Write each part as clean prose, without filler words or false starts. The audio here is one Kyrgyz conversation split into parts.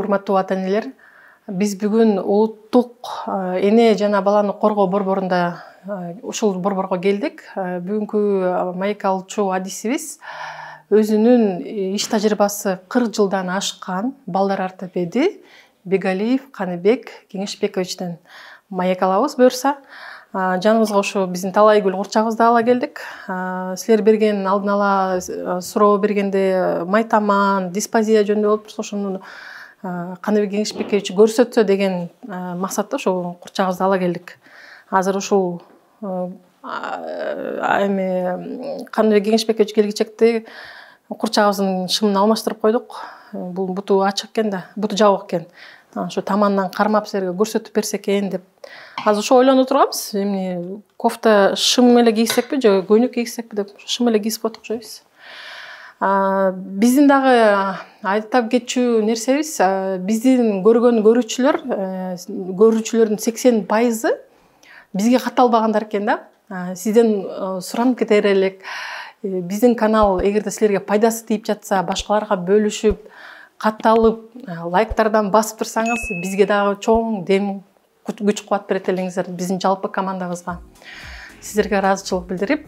Урматтуу ата-энелер, биз бүгүн улуттук эне жана баланы коргоо борборунда ушул борборго келдик. Бүгүнкү маек алуучу адисибиз өзүнүн иш тажрыйбасы 40 жылдан ашкан балдар ортопеди Бегалиев Каныбек Кеңешбековичтен маек алабыз буюрса. Жаныбызга ушу биздин талай гүл курчагыбызды ала келдик. Силер берген алдын ала суроо бергенде майтаман, диспазия жөнүндө болуп турса, ошону Каныбек Кеңешбекович көрсөтсө деген максатта ошол курчагыбызды ала келдик. Азыр ушул Каныбек Кеңешбекович келгичекте курчагыбыздын шымын алмаштырып койдук. Бул буту ачык экен да, буту жабык экен. Ошо тамандан кармап силерге көрсөтүп берсе экен деп. Азыр ошо ойлонуп турганбыз. Эмне кофта шым эле кийсекпи же көйнөк кийсекпи деп шым эле кийип коет окшойбуз. Биздин дагы айтап кетчү нерсебиз, биздин көргөн көрүүчүлөрдүн 80% бизге катталбагандар экен да. Сизден суранып кетер элек. Биздин канал эгерде силерге пайдасы тийип жатса, башкаларга бөлүшүп, катталып, лайктардан басып турсаңыз, бизге дагы чоң дем, күч кубат берет элеңиздер биздин жалпы командабызга. Сиздерге ыраазычылык билдирип,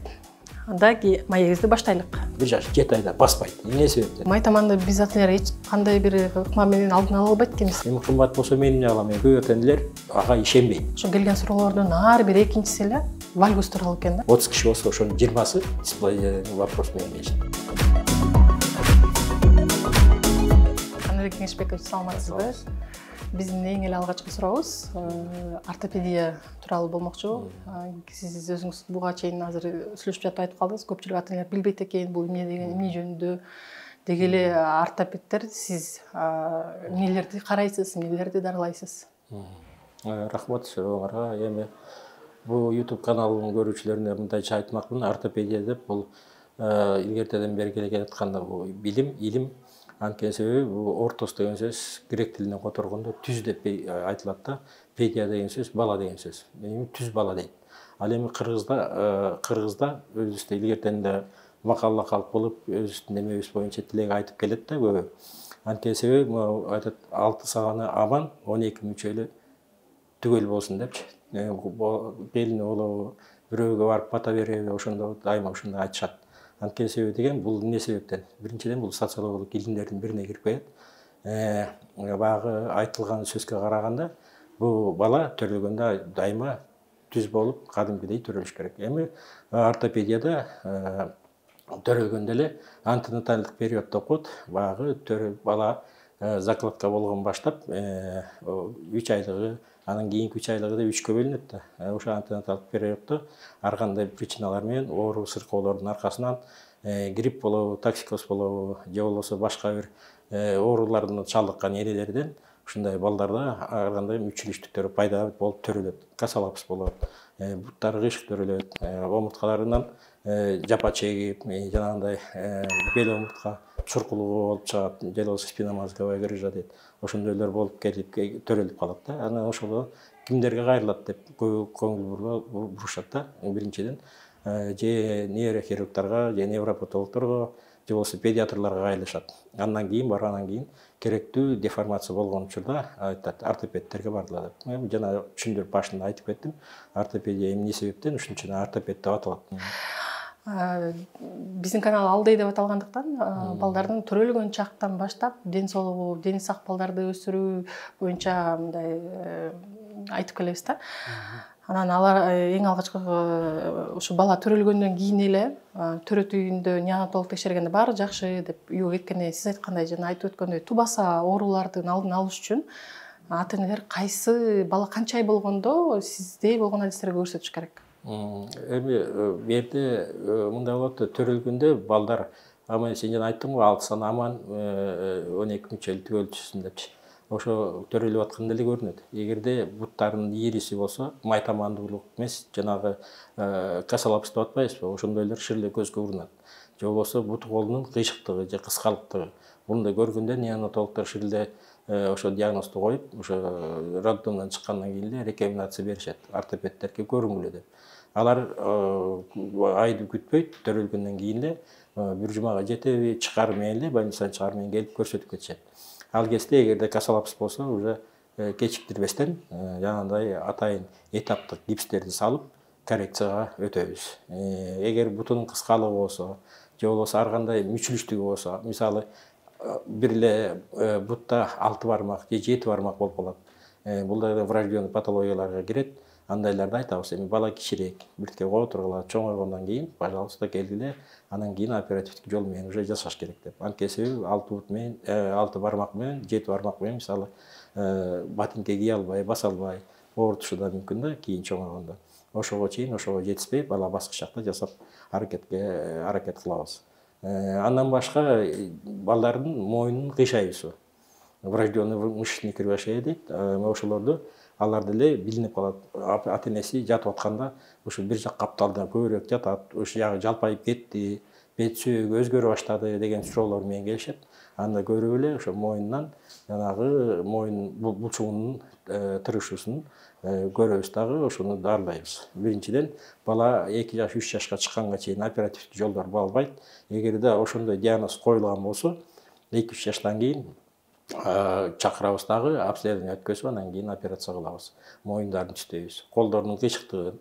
анда маегибизди баштайлык. 1-7 айда баспайт. Эмне себептен? Майтаманды биз ата-энелер эч кандай бир ыкма менен алдын ала албайт экенбиз. Эми кымбат болсо мен эмне кылам? Көп ата-энелер ага ишенбейт. Ошо келген суроолордун ар бир экинчиси эле вальгус тууралуу экен да. 30 киши болсо ошонун 20сы дисплей вопрос менен келишет. Каныбек Кеңешбекович, саламатсызбы? Биздин эң эле алгачкы сурообуз ортопедия тууралуу болмокчу. Сиз өзүңүз буга чейин азыр сүйлөшүп жатып айтып калдыңыз. Көпчүлүк ата-энелер билбейт экен, бул эмне деген, эмне жөнүндө. Деги эле ортопедтер сиз эмнелерди карайсыз, эмнелерди дарылайсыз? Рахмат сурооңарга. Эми бул YouTube каналынын көрүүчүлөрүнө мындайча айтмакмын. Ортопедия деп бул илгертеден бери келе жаткан бул билим, илим. Анткени себеби бул ортос деген сөз грек тилинен которгондо түз деп айтылат да. Педия деген сөз бала деген сөз. Эми түз бала дейт. Ал эми кыргызда өзүбүздө илгертен да макалла калп болуп, өзүбүздүн немебиз боюнча тилек айтып келет да көбү. Анткени себеби айтат 6 саганы аман, 12 мүчөлү түгөл болсун депчи. Келин болобу, бирөөгө барып бата береби, ошондо дайыма ушундай айтышат. Анткени себеби деген бул эмне себептен? Биринчиден бул социологиялык илимдердин бирине кирип коет. Баягы айтылган сөзгө караганда, бул бала төрөлгөндө дайыма түз болуп, кадимкидей төрөлүш керек. Эми ортопедияда төрөлгөндө эле антенаталдык периоддо окут. Баягы бала закладка болгон баштап 3 айлыгы, анан кийинки 3 айлыгы деп 3кө бөлүнөт да. Ошо антенаталдык периоддо ар кандай причиналар менен оору сыркоолордун аркасынан грипп болобу, токсикоз болобу, же болбосо башка бир оорулардан чалдыккан энелерден ушундай балдарда ар кандай мүчүлүштүктөр пайда болуп төрөлөт. Касалапс болот, буттары кыйшык төрөлөт, омурткаларынан жапа чегип, жанагындай бел омуртка чуркулугу болуп чыгат, же болбосо спинномозговая грыжа дейт. Ошондойлор болуп келип төрөлүп калат да. Анан ошол кимдерге кайрылат деп көңүл бурушат да. Биринчиден же нейрохирургдарга, же невропатологдорго, же болбосо педиатрларга кайрылышат. Андан кийин баргандан кийин керектүү деформация болгон учурда айтат, ортопедтерге бардылар деп. Мен жана түшүндүрүп башында айтып кеттим. Ортопедия эмне себептен ушун үчүн ортопед деп аталат. Биздин канал алдай деп аталгандыктан балдардын төрөлгөн чактан баштап ден соолугу, дени сак балдарды өстүрүү боюнча мындай айтып келебиз да. Анан алар эң алгачкы ушу бала төрөлгөндөн кийин эле төрөт үйүндө неонатолог текшергенде баары жакшы деп үйгө кеткенде сиз айткандай жана айтып өткөндөй тубаса оорулардын алдын алыш үчүн ата-энелер кайсы бала канча ай болгондо сиздей болгон адистерге көрсөтүш керек? Эми берде мындай болот, төрөлгөндө балдар аман сен жана айттың го 6 саны аман, 12 мүчөлү түгөл түзсүн депчи. Ошо төрөлүп атканда эле көрүнөт. Эгерде буттарынын ириси болсо, майтамандуулук эмес, жанагы касалапс деп атпайбызбы? Ошондойлор ширле көзгө урунат. Же болбосо буту колунун кыйшыктыгы же кыскалыктыгы. Мундай көргөндө неонатологдор ширле ошо диагнозду коюп, ошо роддомдон чыккандан кийин эле рекомендация беришет. Ортопедтерге көрүнгүлө деп. Алар айды күтпөйт, төрөлгөндөн кийин эле бир жумага жетеби, чыгар менен эле больницадан чыгар менен келип көрсөтүп кетишет. Ал кезде эгерде касалапс болсо уже кечиктирбестен жанагындай атайын этаптык гипстерди салып коррекцияга өтөбүз. Эгер бутунун кыскалыгы болсо же болбосо ар кандай мүчүлүштүгү болсо, мисалы бир эле бутта 6 бармак же 7 бармак болуп калат. Бул да врожденный патологияларга кирет. Андайларды айтабыз. Эми бала кичирээк, биртке коо тургула, чоңойгондон кийин, пожалуйста, келгиле, анан кийин оперативдик жол менен уже жасаш керек деп. Анткени 6 бут менен, 6 бармак менен, 7 бармак менен мисалы ботинке кие албай, баса албай, оорутушу да мүмкүн да кийин чоңойгондо. Ошого чейин, ошого жетиспей, бала баскычакта жасап аракет кылабыз. Андан башка балдардын моюнун кыйшайуусу. Врожденный мышечный кривошея дейт. Ошолорду алар деле билинип калат. Ата-энеси жатып атканда ушу бир жак капталда көбүрөөк жатат, ушу жагы жалпайып кетти, бет сүйөгү өзгөрө баштады деген суроолор менен келишет. Анда көрүп эле ошо моюндан жанагы моюн булчугунун тырышуусун көрөбүз дагы, ошону дарылайбыз. Биринчиден бала 2 жаш, 3 жашка чыкканга чейин оперативдик жолдор болбойт. Эгерде ошондой диагноз коюлган болсо, 2-3 жаштан кийин чакырабыз дагы, обследование өткөзүп, анан кийин операция кылабыз. Моюндарын түздөйбүз. Колдордун кыйшыктыгын,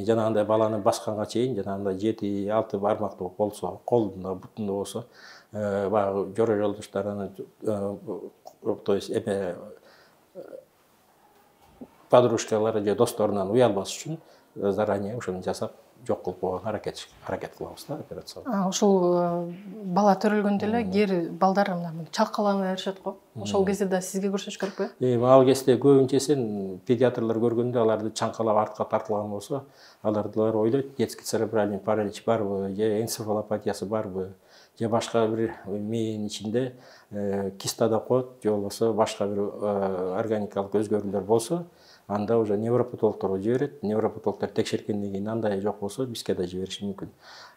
жанагындай баланы басканга чейин, жанагындай 7-6 бармактуу болсо, колдунда, бутунда болсо, баягы жора жолдошторунун, то есть подружкалары же досторунан уялбас үчүн заранее ошону жасап жок кылып койгонго аракет кылабыз да операцияга. Ошол бала төрөлгөндө эле кээри балдар чалкалана беришет го. Ошол кезде да сизге көрсөтүш керекпи? Ал кезде көбүнчөсүн педиатрлар көргөндө аларды чаңкалап артка тартылган болсо, алар ойлойт, детский церебральный паралич барбы, же энцефалопатиясы барбы, же башка бир мээнин ичинде киста да коет, же болбосо башка бир органикалык өзгөрүүлөр болсо, анда уже невропатологторго жиберет. Невропатологтор текшерткенден кийин андай жок болсо, бизге да жибериши мүмкүн.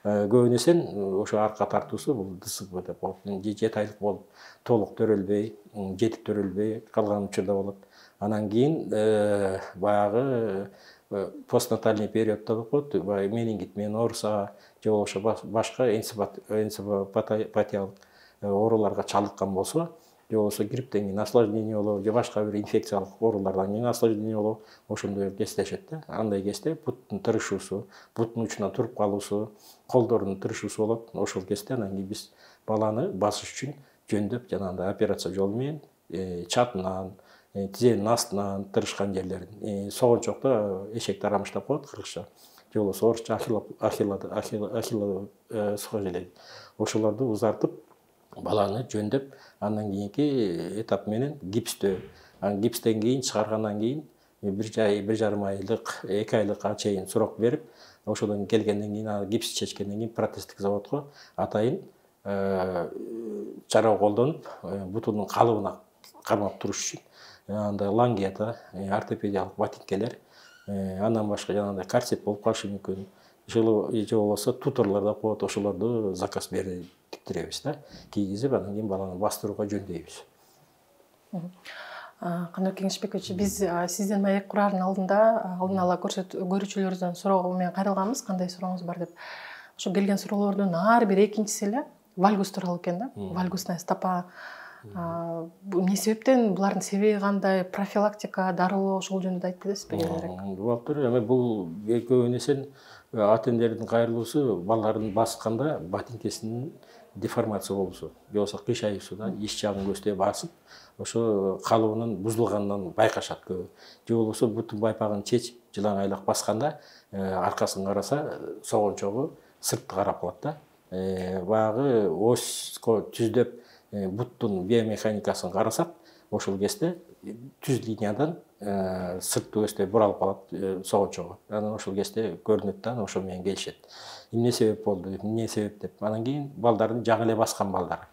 Көбүнөсүн ошо арка тартуусу бул ДСП деп коет. 7 айлык болуп толук төрөлбөй, жетип төрөлбөй калган учурда болот. Анан кийин баягы постнатальный периодто деп коет, менингит менен ооруса, же болбосо башка энцефалопатиялык ооруларга чалдыккан болсо, же болбосо грипптен кийин осложнение болобу, же башка бир инфекциялык оорулардан кийин осложнение болобу, ошондой кездешет да. Андай кезде буттун тырышуусу, буттун учуна туруп калуусу, колдордун тырышуусу болот. Ошол кезде анан кийин биз баланы басыш үчүн жөндөп жанагындай операция жолу менен чатынан, тизенин астынан тырышкан жерлерин, согончокто эшек тарамыш деп коет кыргызча, же болбосо орусча ахилла сухожилие. Ошолорду узартып баланы жөндөп, андан кийинки этап менен гипстөө. Гипстен кийин чыгаргандан кийин 1,5 айлык, 2 айлыкка чейин сурок берип, ошодон келгенден кийин гипс чечкенден кийин протездик заводко атайын чара колдонуп, бутунун калыбына кармап туруш үчүн андай лангета, ортопедиялык ботинкелер, андан башка жанагындай корсет болуп калышы мүмкүн. Же болбосо туторлор деп коет, ошолорду заказ берип тиктиребиз да, кийгизип, анан кийин баланы бастырууга жөндөйбүз. Канат Кеңешбекович, биз сизден маек курардын алдын ала көрүүчүлөрдөн суроо менен кайрылганбыз, кандай сурооңуз бар деп. Ошо келген суроолордун ар бир экинчиси эле вальгус тууралуу экен да. Вальгусная стопа. Эмне себептен, булардын себеби кандай, профилактика, дарылоо, ошол жөнүндө айтып кетесизби кеңирээк? Бактыр, эми бул көбүнөсүн ата-энелердин кайрылуусу балдардын басканда ботинкесинин деформация болуусу, же болбосо кыйшайуусу да, ич жагын көздөй басып, ошо калыбынын бузулганынан байкашат көбү. Же болбосо бутун байпагын чечип, жылаңайлак басканда аркасын караса, согончогу сыртты карап калат да. Баягы осько түздөп буттун биомеханикасын карасак, ошол кезде түз линиядан сыртты көздөй буралып калат согончогу. Анан ошол кезде көрүнөт да, ошо менен келишет. Эмне себеп болду, эмне себеп деп. Анан кийин балдардын жаңы эле баскан балдар,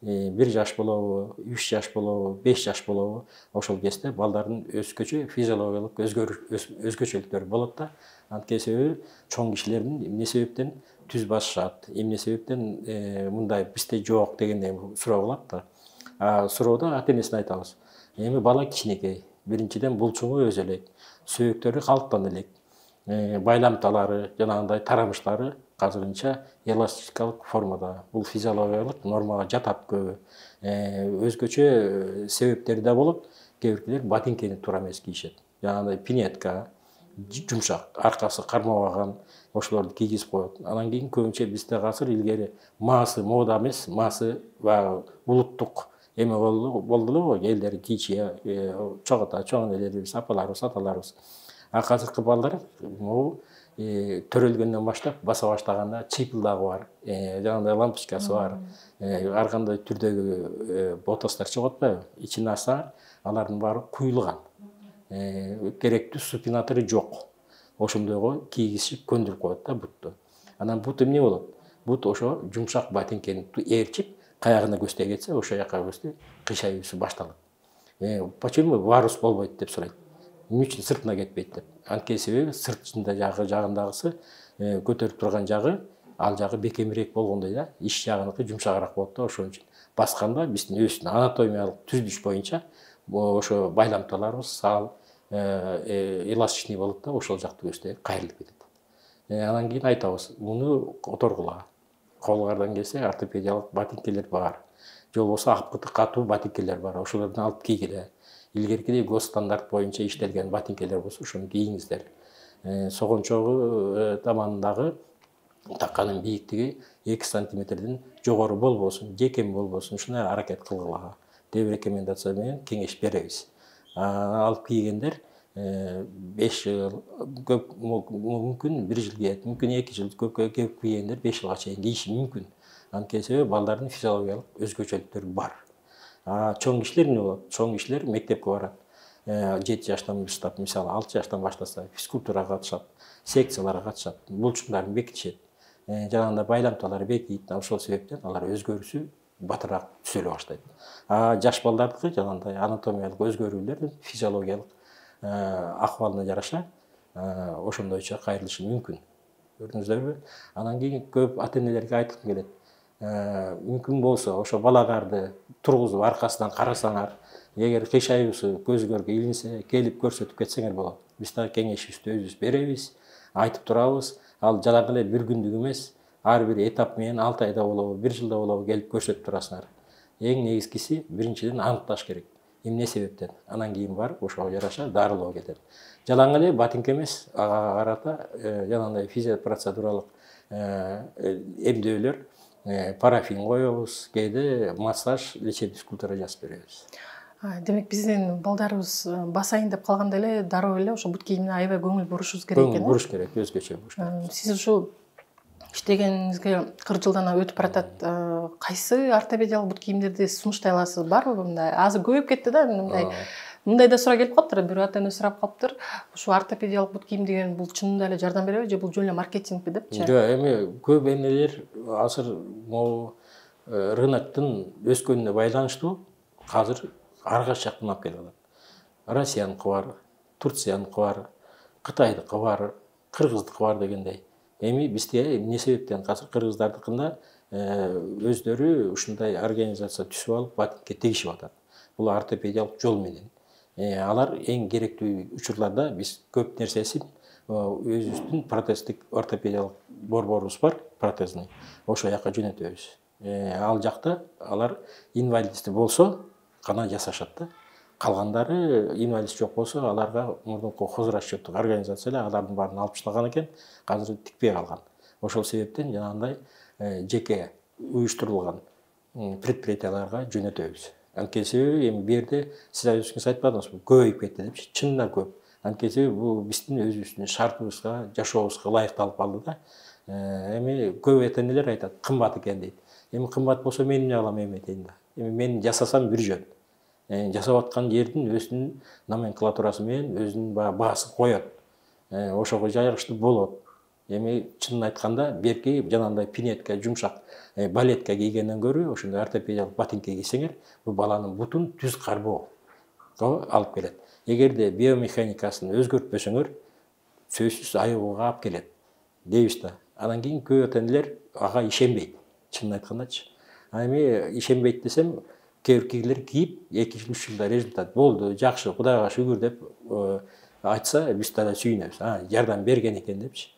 1 жаш болобу, 3 жаш болобу, 5 жаш болобу, ошол кезде балдардын өзгөчө физиологиялык өзгөчөлүктөрү болот да. Анткени себеби чоң кишилердин эмне себептен түз басышат, эмне себептен мындай бизде жок дегендей суроо болот да. Суроодо ата-энесине айтабыз. Эми бала кичинекей, биринчиден булчуңу өзө элек, сөөктөрү калыптан элек, байламталары, жанагындай тарамыштары азырынча эластикалык формада. Бул физиологиялык нормага жатат көбү. Өзгөчө себептери да болот. Кээ биркилер ботинкени туура эмес кийишет. Жанагындай пинетка, жумшак, аркасы кармабаган ошолорду кийгизип коет. Анан кийин көбүнчө бизде азыр илгери маасы мода эмес, маасы баягы улуттук эме болду эле элдер кийчи, чоң элерибиз, апаларыбыз, аталарыбыз. А азыркы балдар могу төрөлгөндөн баштап баса баштаганда чыйпылдагы бар, жанагындай лампочкасы бар, ар кандай түрдөгү ботостор чыгып атпайбы? Ичине ачсаң, алардын баары куюлган. Керектүү супинатору жок. Ошондойго кийгизип көндүрүп коет да бутту. Анан бут эмне болот? Бут ошо жумшак ботинкени ээрчип, каягына көздөй кетсе, ошо жака көздөй кыйшаюусу башталат. Почему варус болбойт деп сурайт. Эмне үчүн сыртына кетпейт деп. Анткени себеби сыртында жагындагысы көтөрүп турган жагы, ал жагы бекемирээк болгондой да, ич жагыныкы жумшагыраак болот да, ошон үчүн. Басканда биздин өзүбүздүн анатомиялык түзүлүш боюнча ошо байламталарыбыз сал эластичный болот да, ошол жакты көздөй кайрылып кетет. Анан кийин айтабыз, муну которгула. Колгардан келсе ортопедиялык ботинкелер бар. Же болбосо апкыты катуу ботинкелер бар. Ошолордун алып кийгиле. Илгеркидей госстандарт боюнча иштелген ботинкелер болсо, ошону кийиңиздер. Согончогу таманындагы таканын бийиктиги 2 сантиметрден жогору болбосун, же кем болбосун, ушуну аракет кылгыла деп рекомендация менен кеңеш беребиз. Алып кийгендер 5 жыл, мүмкүн 1 жыл кийет, мүмкүн 2 жыл, көпкө кийгендер 5 жылга чейин кийиши мүмкүн. Анткени себеби балдардын физиологиялык өзгөчөлүктөрү бар. Чоң кишилер эмне болот? Чоң кишилер мектепке барат. 7 жаштан баштап, мисалы 6 жаштан баштаса, физкультурага катышат, секцияларга катышат, булчуңдарын бекитишет. Жанагындай байламталар бекийт. Ошол себептен алар өзгөрүүсү батыраак түзөлө баштайт. Жаш балдардыкы жанагындай анатомиялык өзгөрүүлөр физиологиялык акыбалына жараша ошондойчо кайрылышы мүмкүн. Көрдүңүздөрбү? Анан кийин көп ата-энелерге айткым келет. Мүмкүн болсо ошо балаңарды тургузуп аркасынан карасаңар, эгер кыйшаюусу көзүңөргө илинсе, келип көрсөтүп кетсеңер болот. Биз да кеңешибизди өзүбүз беребиз, айтып турабыз. Ал жалаң эле бир күндүк эмес, ар бир этап менен 6 айда болобу, 1 жылда болобу келип көрсөтүп турасыңар. Эң негизгиси биринчиден аныкташ керек. Эмне себептен? Анан кийин барып ошого жараша дарылоо кетет. Жалаң эле ботинка эмес, ага карата жанагындай физиопроцедуралык эмдөөлөр, парафин коебуз, кээде массаж, лечебный физкультура жазып беребиз. Демек биздин балдарыбыз басайын деп калганда эле дароо эле ошо бут кийимине аябай көңүл бурушубуз керек экен. Көңүл буруш керек, өзгөчө буруш керек. Сиз ушу иштегениңизге 40 жылдан өтүп баратат. Кайсы ортопедиялык бут кийимдерди сунуштай аласыз? Барбы мындай? Азыр көбөйүп кетти да, мындай да суроо келип калыптыр. Бир ата-эне сурап калыптыр. Ушу ортопедиялык бут кийим деген бул чынында эле жардам береби же бул жөн эле маркетингпи депчи? Жок, эми көп энелер азыр могу рыноктун өскөнүнө байланыштуу азыр ар кайсы жактан алып келип атат. Россияныкы бар, Турцияныкы бар, Кытайдыкы бар, кыргыздыкы бар дегендей. Эми бизде эмне себептен азыр кыргыздардыкында өздөрү ушундай организация түзүп алып ботинкке тегишип атат. Бул ортопедиялык жол менен. Алар эң керектүү учурларда биз көп нерсесин өзүбүздүн протездик ортопедиялык борборубуз бар, протезный. Ошол жака жөнөтөбүз. Ал жакта алар инвалиддик болсо гана жасашат да. Калгандары инвалиддик жок болсо, аларга мурдунку хозрасчеттик организациялар алардын баарын алып ташлаган экен, азыр тикпей калган. Ошол себептен жанагындай жеке уюштурулган предприятияларга жөнөтөбүз. Анткени себеби эми бу жерде сиз өзүңүз айтпадыңызбы, көбөйүп кетти депчи, чынында көп. Анткени себеби бул биздин өзүбүздүн шартыбызга, жашообузга ылайыкталып калды да. Эми көп ата-энелер айтат, кымбат экен дейт. Эми кымбат болсо мен эмне кылам эми дейм да. Эми мен жасасам бир жөн. Жасап аткан жердин өзүнүн номенклатурасы менен өзүнүн баасын коет. Ошого жайгыштуу болот. Эми чынын айтканда, берки жанагындай пинетка, жумшак балетка кийгенден көрө, ошондой ортопедиялык ботинка кийсеңер, бул баланын бутун түз карбоо алып келет. Эгерде биомеханикасын өзгөртпөсөңөр, сөзсүз айыгууга алып келет. Дейбиз да. Анан кийин көп ата-энелер ага ишенбейт. Чынын айткандачы. Эми ишенбейт десем, кээ-биркилер кийип 2 жыл 3 жылда результат болду, жакшы, Кудайга шүгүр деп айтса, биз да сүйүнөбүз. Жардам берген экен депчи.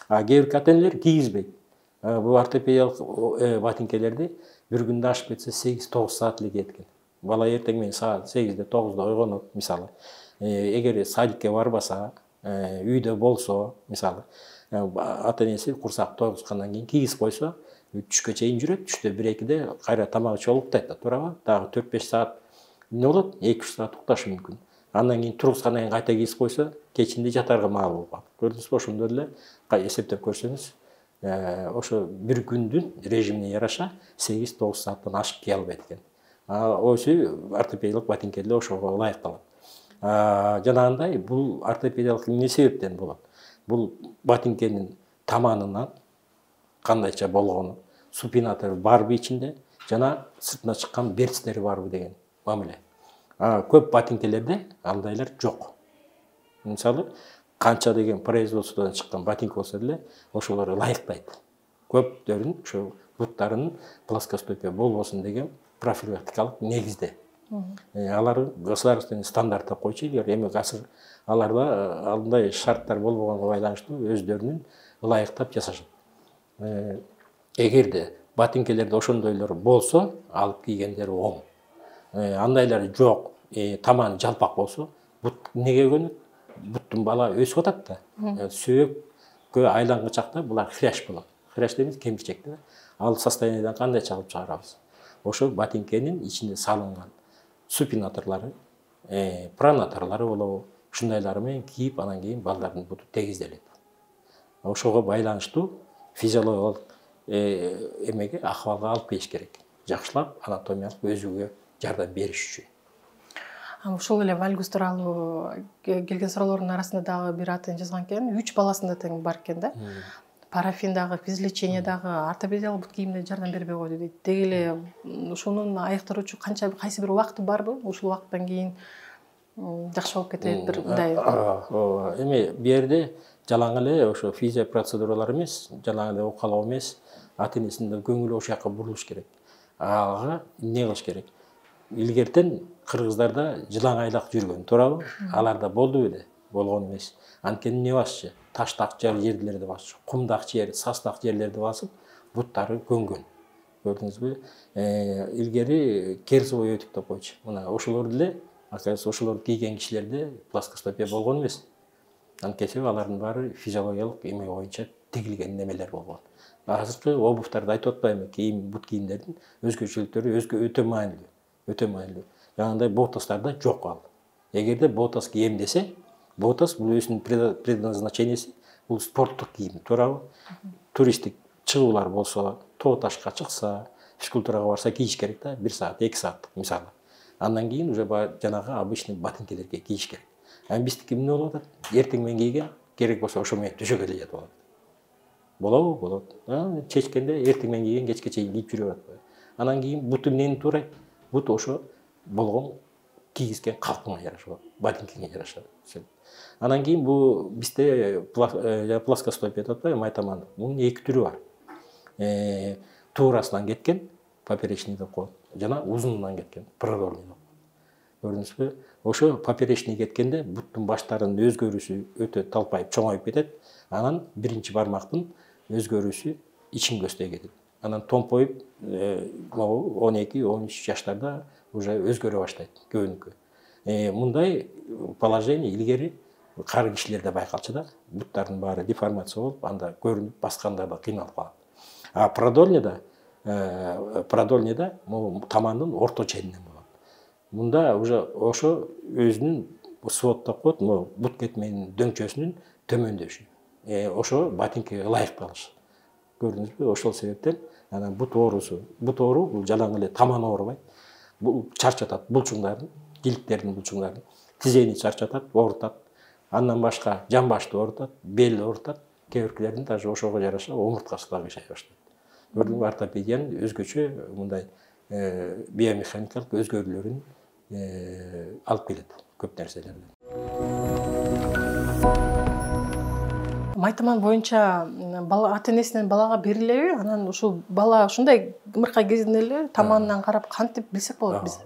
Кээ-бирки ата-энелер кийгизбейт. Бул ортопедиялык ботинкелерди бир күндө ашып кетсе 8-9 саат эле кеткен. Бала эртең менен саат 8-де 9-да ойгонот мисалы. Эгер садикке барбаса, үйдө болсо, мисалы, ата энеси курсак тойгузгандан кийин кийгизип койсо, түшкө чейин жүрөт, түштө 1-2-де кайра тамак ичип уктайт да, туурабы? Дагы 4-5 саат эмне болот? 2-3 саат укташы мүмкүн. Андан кийин тургузгандан кийин кайта кийгизип койсо, кечинде жатарга маал болуп калат. Көрдүңүзбү? Ошондо эле эсептеп көрсөңүз, ошо бир күндүн режимине яраша 8-9 сааттан ашып кие албайт экен. Өзү ортопедиялык ботинкелер ошого ылайыкталат. Жанагындай бул ортопедиялык эмне себептен болот? Бул ботинкенин таманынан кандайча болгону, супинатору барбы ичинде, жана сыртына чыккан берцтери барбы деген мамиле. Көп ботинкелерде андайлар жок. Мисалы, канча деген производстводон чыккан ботинка болсо деле, ошолор ылайыктайт. Көптөрүн ошо буттарынын плоскостопия болбосун деген профилактикалык негизде. Алар государственный стандартта койчу, эми азыр аларда андай шарттар болбогонго байланыштуу өздөрүнүн ылайыктап жасашат. Эгерде ботинкелерде ошондойлор болсо, алып кийгендери оң. Андайлар жок, таманы жалпак болсо, бут эмнеге көнөт? Буттун бала өсүп атат да. Сөөккө айланган чакта булар хрящ болот. Хрящ дейбиз, кемирчек да. Ал состояниеден кандай чыгып чыгарабыз? Ошо ботинкенин ичинде салынган супинаторлары, пронаторлары болобу, ушундайлары менен кийип, анан кийин балдардын буту тегизделет. Ошого байланыштуу физиологиялык эмеге, акыбалга алып келиш керек. Жакшылап анатомиялык өзүгө жардам бериш үчүн. Ушул эле вальгус тууралуу келген суроолордун арасында дагы бир атын жазган экен, 3 баласында тең бар экен да. Парафин дагы, физлечение дагы, ортопедиялык бут кийимде жардам бербей койду дейт. Деги эле ушунун айыктыруучу кайсы бир убакыты барбы? Ушул убакыттан кийин жакшы болуп кетет бир мындай. Эми бу жерде жалаң эле ошо физио процедуралар эмес, жалаң эле окалоо эмес, ата энесинин көңүлү ошол жака бурулуш керек. Ага эмне кылыш керек? Илгертен кыргыздарда жылаң айлак жүргөн, туурабы? Аларда болду беле? Болгон эмес. Анткени эмне басчы? Таштак жерлерди басчы, кумдак жер, састак жерлерди басып, буттары көнгөн. Көрдүңүзбү? Илгери керзовый өтүк деп койчу. Мына ошолор деле, акыркысы ошолорду кийген кишилерде плоскостопия болгон эмес. Анткени алардын баары физиологиялык эме боюнча тигилген немелер болгон. Азыркы обувьтарды айтып атпаймынбы? Кийим, бут кийимдердин өзгөчөлүктөрү өтө маанилүү. Өтө маанилүү. Жанагындай ботастарда жок ал. Эгерде ботас кийем десе, ботас бул өзүнүн предназначениеси, бул спорттук кийим, туурабы? Туристтик чыгуулар болсо, тоо ташка чыкса, физкультурага барса кийиш керек да, 1 саат, 2 сааттык мисалы. Андан кийин уже жанагы обычный ботинкелерге кийиш керек. Биздики эмне болуп атат? Эртең менен кийген, керек болсо ошо менен төшөгө эле жатып алат. Болобу? Болот. Чечкенде эртең менен кийген, кечке чейин кийип жүрүп атат. Анан кийин буту эмнени туурайт? Бут ошо болгон кийгизген калкыңа жараша, ботинкеңе жараша. Анан кийин бул бизде плоскостопия деп атпайбы, майтамандык. Мунун 2 түрү бар. Туурасынан кеткен, поперечный деп коет, жана узунунан кеткен, продольный деп. Көрдүңүзбү? Ошо поперечный кеткенде буттун баштарынын өзгөрүүсү өтө талпайып, чоңоюп кетет. Анан биринчи бармактын өзгөрүүсү ичин көздөй кетет. Анан томпоюп, 12-13 жаштарда уже өзгөрө баштайт көбүнүкү. Мындай положение илгери кары кишилерде байкалчу да, буттардын баары деформация болуп, анда көрүнүп баскандарда кыйналып калат. Продольныйда тамандын орто ченинен болот. Мында уже ошо өзүнүн свод деп коет, бут кетменин дөңчөсүнүн төмөндөшү. Ошо ботинкеге ылайыкталыш. Көрдүңүзбү? Ошол себептен анан бут оорусу, бул жалаң эле таман оорубайт. Бул чарчатат булчуңдарын, киликтердин булчуңдарын, тизени чарчатат, оорутат. Андан башка жамбашты оорутат, бел оорутат, кээ биркилердин даже ошого жараша омурткасы дагы ишей баштайт. Көрдүңбү? Ортопедиянын өзгөчө мындай биомеханикалык өзгөрүүлөрүн алып келет көп нерселерден. Майтаман боюнча ата энесинен балага берилеби? Анан ушул бала ушундай ымыркай кезинде эле таманынан карап кантип билсек болот биз?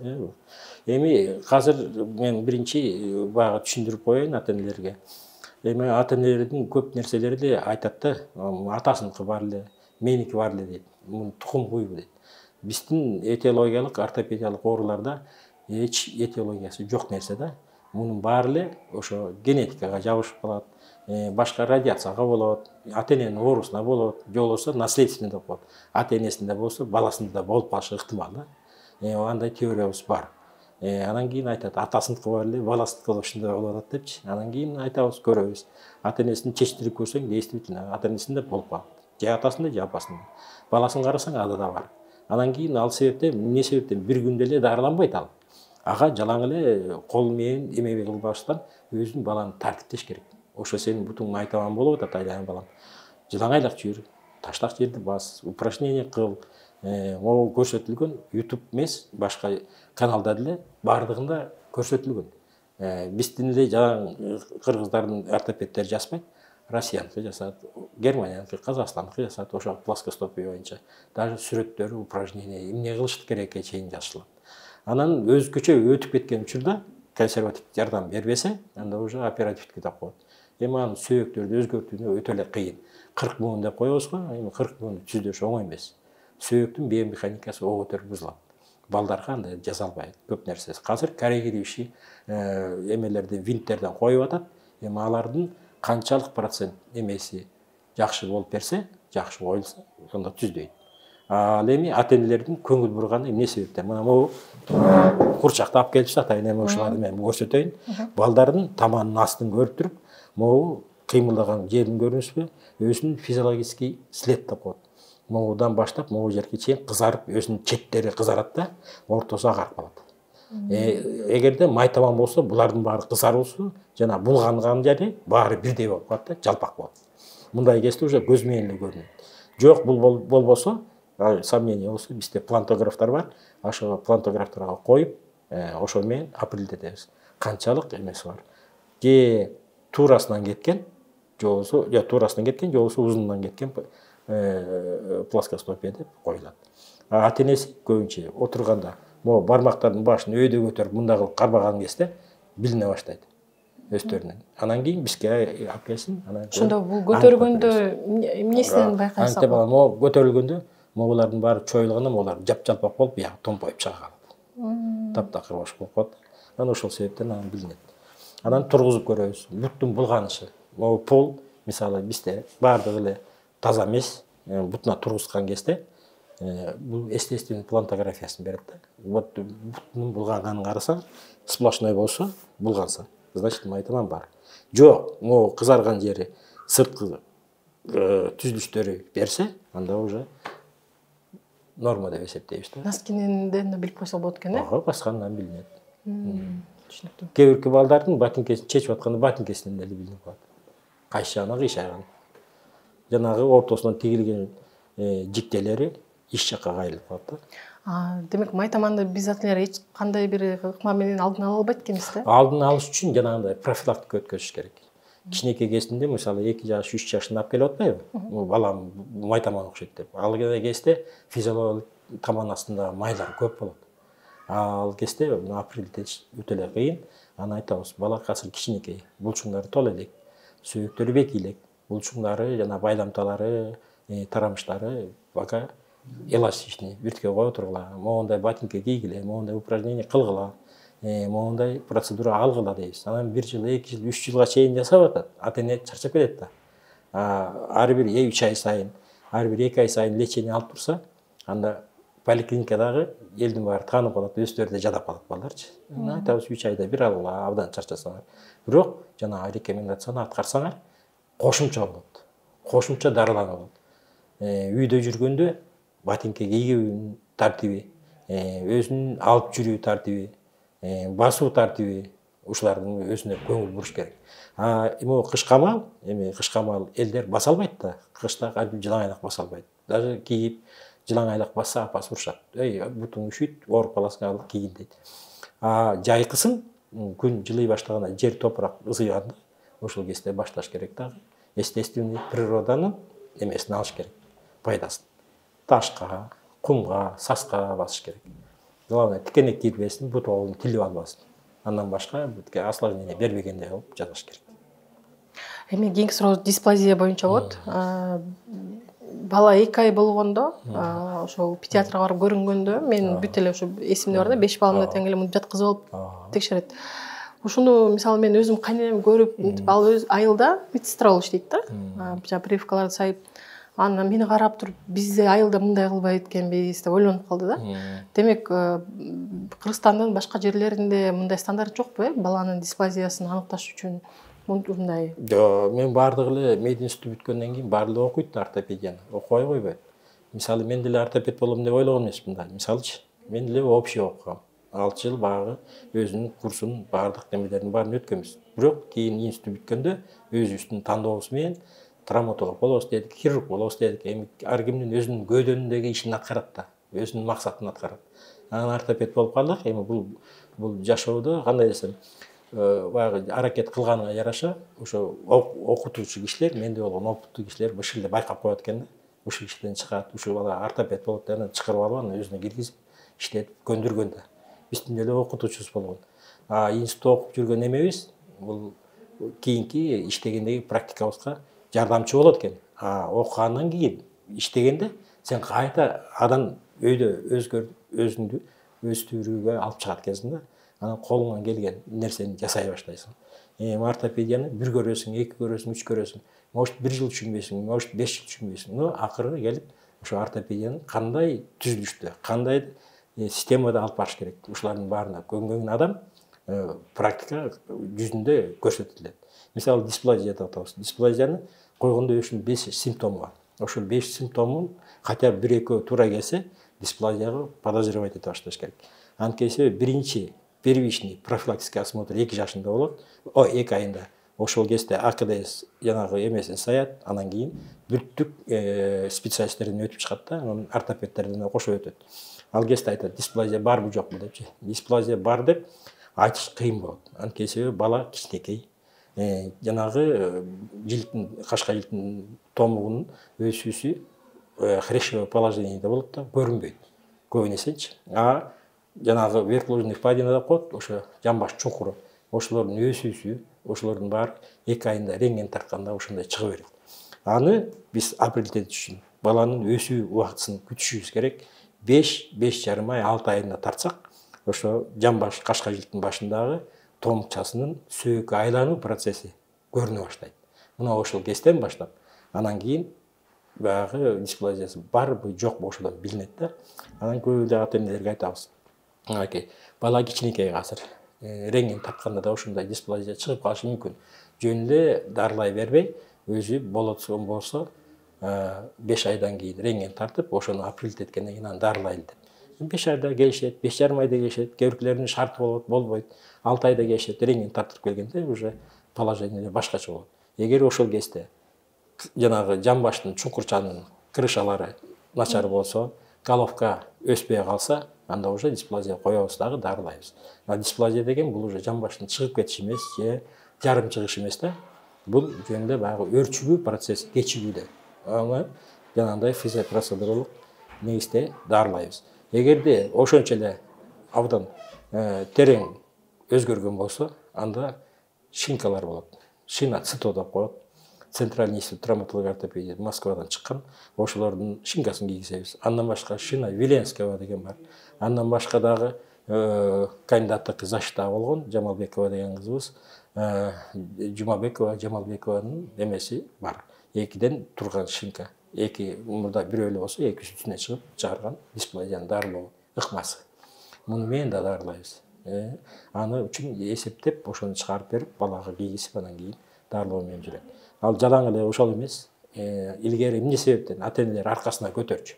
Эми азыр мен биринчи баягы түшүндүрүп коеюн ата энелерге. Эми ата энелердин көп нерселери айтат да, атасыныкы бар эле, меники бар эле дейт. Мун тукум куйбу дейт. Биздин этиологиялык, ортопедиялык ооруларда эч этиологиясы жок нерсе да. Мунун баары эле ошо генетикага жабышып калат, башка радиацияга болот, ата-эненин оорусуна болот, же болбосо наследственный деп коет. Ата-энесинде болсо, баласында да болуп калышы ыктымал да. Андай теориябыз бар. Анан кийин айтат, атасыныкы бар эле, баласыныкы да ушундай болуп атат депчи. Анан кийин айтабыз, көрөбүз. Ата-энесин чечтирип көрсөң, действительно ата-энесинде болуп калат. Же атасында, же апасында. Баласын карасаң, ада да бар. Анан кийин ал себептен, эмне себептен бир күндө эле дарыланбайт ал. Ага жалаң эле кол менен эмебей кылбаштан өзүн баланы тартиптеш керек. Ошо сенин бутуң майтабан болуп атат, айланып балам. Жылаңайлак жүр, таштак жерди бас, упражнение кыл. Могу көрсөтүлгөн YouTube эмес, башка каналда деле бардыгында көрсөтүлгөн. Биздин эле жалаң кыргыздардын ортопедтери жазбайт, Россияныкы жасат, Германияныкы, Казакстандыкы жасат, ошо плоскостопие боюнча. Даже сүрөттөрү, упражнение, эмне кылыш керекке чейин жазылат. Анан өзгөчө өтүп кеткен учурда консервативдик жардам бербесе, анда уже оперативдикке деп коет. Эми анын сөөктөрдү өзгөртүү өтө эле кыйын. 40 миң деп коебуз го, эми 40 миң түздөш оңой эмес. Сөөктүн биомеханикасы ого көтөрүп бузулат. Балдарга андай жаза албайт, көп нерсе. Азыр коррегирующий эмелерди винттерден коюп атат. Эми алардын канчалык процент эмеси жакшы болуп берсе, жакшы коюлса, анда түздөйт. Ал эми ата-энелердин көңүл бурганы эмне себептен? Мына могу курчакты алып келип атайын, эми ушуларды мен көрсөтөйүн. Балдардын таманын астын көрүп туруп, могу кыймылдаган жерин көрүнүзбү? Өзүнүн физиологический след деп коет. Могудан баштап могу жерге чейин кызарып, өзүнүн четтери кызарат да, ортосу агарып калат. Эгерде майтабан болсо, булардын баары кызаруусу жана булганган жери баары бирдей болуп калат да, жалпак болот. Мындай кезде уже көз менен эле көрүнөт. Жок, бул болбосо, сомнение болсо, бизде плантографтар бар. Ошо плантографтарга коюп, ошо менен определитебиз. Канчалык эмеси бар. Же туурасынан кеткен, же болбосо, узунунан кеткен плоскостопия деп коюлат. Ата-энеси көбүнчө отурганда, могу бармактардын башын өйдө көтөрүп мындай кылып кармаган кезде билине баштайт өздөрүнөн. Анан кийин бизге алып келсин, анан ошондо бул көтөргөндө эмнесинен байкайсыз? Антип могу көтөрүлгөндө могулардын баары чоюлганда могулар жап-жалпак болуп, биягы томпоюп чыга калат. Таптакыр бош болуп калат. Анан ошол себептен анан билинет. Анан тургузуп көрөбүз. Буттун булганышы. Могу пол, мисалы бизде баардыгы эле таза эмес, бутуна тургузган кезде бул естественный плантографиясын берет да. Вот буттун булганганын карасаң, сплошной болсо, булганса, значит майтабан бар. Жок, могу кызарган жери, сырткы түзүлүштөрү берсе, анда уже норма деп эсептейбиз да. Носкинен билип койсо болот экен, Ага, баскандан билинет. Түшүнүктүү. Кээ бирки балдардын ботинкесин чечип атканда ботинкесинен деле билинип калат. Кайсы жагына кыйшайган. Жанагы ортосунан тигилген жиктелери иш жакка кайрылып калат да. Демек майтаманды биз ата-энелер эч кандай бир ыкма менен алдын ала албайт экенбиз да? Алдын алыш үчүн жанагындай профилактика өткөзүш керек. Кичинекей кезинде, мисалы 2 жаш, 3 жашында алып келип атпайбы? Балам майтаман окшойт деп. Ал кезде физиологиялык таман астында майлар көп болот. Ал кезде апрелде өтө эле кыйын. Аны айтабыз, бала азыр кичинекей, булчуңдары тол элек, сөөктөрү бек элек, булчуңдары жана байламталары, тарамыштары бака эластичный, биртке кое тургула, могундай ботинке кийгиле, могундай упражнение кылгыла, могундай процедура алгыла дейбиз. Анан 1 жыл, 2 жыл, 3 жылга чейин жасап атат. Ата-эне чарчап кетет да. Ар бир 3 ай сайын, ар бир 2 ай сайын лечение алып турса, анда поликлиникадагы элдин баары таанып калат, өздөрү да жадап калат балдарчы. Айтабыз 3 айда бир алгыла, абдан чарчасаңар. Бирок жана рекомендацияны аткарсаңар, кошумча болот. Кошумча дарылануу болот. Үйдө жүргөндө ботинке кийүү тартиби, өзүнүн алып жүрүү тартиби, басуу тартиби, ушулардын өзүнө көңүл буруш керек. Эми кышкамал, элдер баса албайт да. Кышта жылаңайлак баса албайт. Даже кийип жылаңайлак басса апасы урушат. Бутуң üşүйт, ооруп каласың, ал кийин дейт. Жайкысын күн жылый баштаганда, жер топурак ызыйганда, ошол кезде башташ керек дагы. Естественный природанын эмесин алыш керек, пайдасын. Ташка, кумга, саска басыш керек. Главное, тикенек кирбесин, бутугун тилип албасын. Андан башка бүтке осложнение бербегендей кылып жазыш керек. Эми кийинки суроо дисплазия боюнча болот. бала 2 ай болгондо ошол педиатрга барып көрүнгөндө мен бүт эле ошо эсимде бар да 5 балымды тең эле мынтип жаткызып алып текшерет. Ошону мисалы мен өзүм кайненем көрүп мынтип ал өз айылда медсестра болуп иштейт да. Жана прививкаларды сайып анан мени карап туруп бизде айылда мындай кылбайт экенбиз деп ойлонуп калды да. Демек Кыргызстандын башка жерлеринде мындай стандарт жокпу баланын дисплазиясын аныкташ үчүн мындай? Мен баардык эле мединститутты бүткөндөн кийин баардыгы окуйт ортопедияны, окубай койбойт. Мисалы мен деле ортопед болом деп ойлогон эмесмин да. Мисалычы мен деле общий окугам. 6 жыл багы өзүнүн курсун баардык немелерин баарын өткөнбүз. Бирок кийин институт бүткөндө өзүбүздүн тандообуз менен травматолог болобуз дедик, хирург болобуз дедик. Эми ар кимдин өзүнүн көөдөнүндөгү ишин аткарат да, өзүнүн максатын аткарат. Анан ортопед болуп калдык. Эми бул жашоодо кандай десем, баягы аракет кылганга жараша ошо окутуучу кишилер, менде болгон опуттуу кишилер бул эле байкап коет экен да. Ушул кишиден чыгат, ушул бала ортопед болот деп анан чыгарып алып анан өзүнө киргизип иштетип көндүргөн да. Биздин деле окутуучубуз болгон. Институтта окуп жүргөн эмебиз бул кийинки иштегендеги практикабызга жардамчы болот экен. Окугандан кийин иштегенде сен кайта адан өйдө өзүңдү өстүрүүгө алып чыгат экенсиң да. Анан колуңан келген нерсени жасай баштайсың. Ортопедияны 1 көрөсүң, 2 көрөсүң, 3 көрөсүң. Может 1 жыл түшүнбөйсүң, может 5 жыл түшүнбөйсүң. Но акыры келип ошо ортопедияны кандай түзүлүштө, кандай системада алып барыш керек. Ушулардын баарына көнгөн адам практика жүзүндө көрсөтүлөт. Мисалы дисплазия деп атабыз. Дисплазияны койгондо ушунун 5 симптому бар. Ошол 5 симптомун хотя бы 1-2 туура келсе, дисплазияга подозревать эте башташ керек. Анткени биринчи первичный профилактический осмотр 2 жашында болот. 2 айында. Ошол кезде АКДС жанагы эмесин саят, анан кийин бүттүк специалисттерден өтүп чыгат да, анан ортопедтерден кошо өтөт. Ал кезде айтат, дисплазия барбы жокпу депчи. Дисплазия бар деп айтыш кыйын болот. Анткени бала кичинекей. Жанагы жилдин, кашка жилдин томугунун өсүүсү хрящевое положениеде болот да, көрүнбөйт. Көбүнесечи. Жанагы верхложный впадина деп коет, ошо жамбаш чуңкуру. Ошолордун өсүүсү, ошолордун баары 2 айында рентген тартканда ошондой чыга берет. Аны биз апрелден үчүн баланын өсүү убактысын күтүшүбүз керек. 5-5,5 ай, 6 айында тартсак, ошо жамбаш кашка жилдин башындагы томукчасынын сөөккө айлануу процесси көрүнө баштайт. Мына ошол кезден баштап, анан кийин баягы дисплазиясы барбы жокпу ошодон билинет да. Анан көп эле ата-энелерге айтабыз. Бала кичинекей азыр. Рентген тартканда да ошондой дисплазия чыгып калышы мүмкүн. Жөн эле дарылай бербей, өзү болсо 5 айдан кийин рентген тартып, ошону апрель эткенден кийин дарылайлы деп. 5 айда келишет, 5,5 айда келишет, кээ биркилердин шарты болот, болбойт. 6 айда келишет, рентген тартып келгенде уже положение башкача болот. Эгер ошол кезде жанагы жамбаштын чуңкурчанын крышалары начар болсо, головка өспөй калса, анда уже дисплазия коебуз дагы дарылайбыз. Дисплазия деген бул уже жамбаштын чыгып кетиши эмес, же жарым чыгыш эмес да. Бул жөн эле баягы өрчүгүү процесс, кечигүүдө. Аны жанагындай физиопроцедуралык негизде дарылайбыз. Эгерде ошончо эле абдан терең өзгөргөн болсо, анда шинкалар болот. Шина ЦИТО деп коет. Центральный институт травматологии и ортопедии Москвадан чыккан. Ошолордун шинкасын кийгизебиз. Андан башка шина Виленского деген бар. Андан башка дагы кандидаттык защита болгон Жамалбекова деген кызыбыз. Жамалбекованын эмеси бар. 2ден турган шинка. 2 мурда бирөө эле болсо, 2 үстүнө чыгып чыгарган дисплазияны дарылоо ыкмасы. Муну менен да дарылайбыз. Аны үчүн эсептеп, ошону чыгарып берип, балага кийгизип, анан кийин дарылоо менен жүрөт. Ал жалаң эле ошол эмес. Илгери эмне себептен ата-энелер аркасына көтөрчү.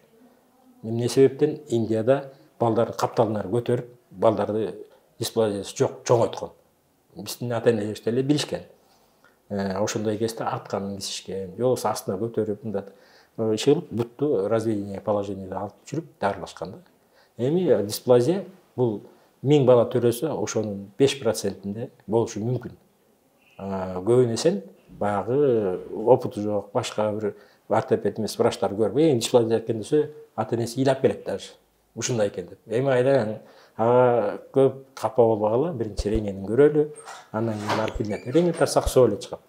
Эмне себептен Индияда балдарды капталына көтөрүп, балдарды дисплазиясы жок чоңойткон. Биздин ата-энелер деле билишкен. Ошондой кезде артка мингизишкен, же болбосо астына көтөрүп, мындай иши бутту разведение положениеде алып жүрүп дарылашкан да. Эми дисплазия бул 1000 бала төрөсө, ошонун 5%-инде болушу мүмкүн. Көбүнесе баягы опыту жок, башка бир ортопед эмес врачтар көрүп, дисплазия экен десе, ата-энеси ыйлап келет даже. Ушундай экен деп. Эми айдан көп капа болбогула, биринчи рентгенин көрөлү, андан кийин барып билинет. Рентген тарсак сол эле чыгат.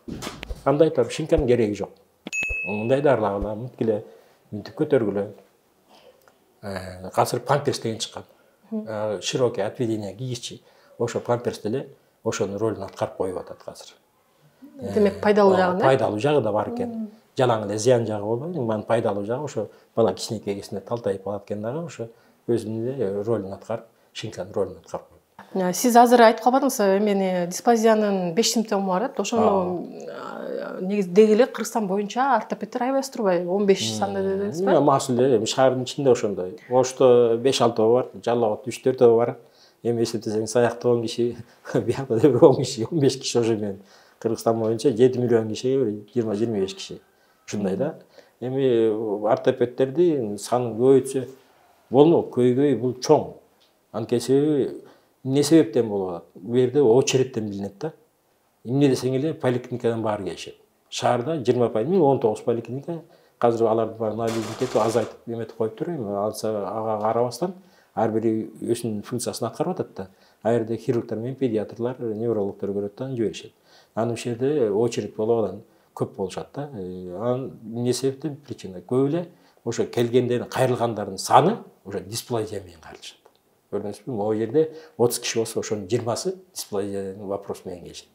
Андай айтам, шинканын кереги жок. Мындай дарылагыла, мынткиле мынтип көтөргүлө. Азыр памперс деген чыккан. Широкий отведение кийгичи. Ошо памперс деле ошонун ролун аткарып коюп атат азыр. Демек пайдалуу жагы, пайдалуу жагы да бар экен. Жалаң эле зыян жагы болбойт, анан пайдалуу жагы ошо бала кичинекей кезинде талтайып калат экен дагы ошо өзүнүн эле ролун аткарып, шинканын ролун аткарып коет. Сиз азыр айтып калбадыңыз, эмени дисплазиянын 5 симптому бар деп. Ошону негизи эле Кыргызстан боюнча ортопеддер айбас турбайбы? 15 санда дедиңизби? Масыл эле шаардын ичинде ошондой. Ошто 5-6 бар, Жалал 3-4 бар. Эми эсептесеңиз аякта 10 киши, биякта да 10 киши, 15 киши ошо менен. Кыргызстан боюнча 7 миллион кишиге 20-25 киши. Ушундай да. Эми ортопеддерди саны көбөйтсө болмок, көйгөй бул чоң. Анткени себеби эмне себептен болуп атат? Бул жерде очередтен билинет да. Эмне десең эле поликлиникадан баары келишет. Шаарда 20%, 19 поликлиника азыр алардын баарын объединить этип азайтып эметип коюптур. Ага карабастан ар бири өзүнүн функциясын аткарып атат да. А жерде хирургтар менен педиатрлар, неврологдор көрөт да, жиберишет. Анын ушул жерде очередь болуп анан көп болушат да. Анын эмне себептен причина? Көп эле ошо келгендердин, кайрылгандардын саны ошо дисплазия менен кайрылышат. Көрдүңүзбү? Могу жерде 30 киши болсо, ошонун 20сы дисплазиянын вопрос менен келишет.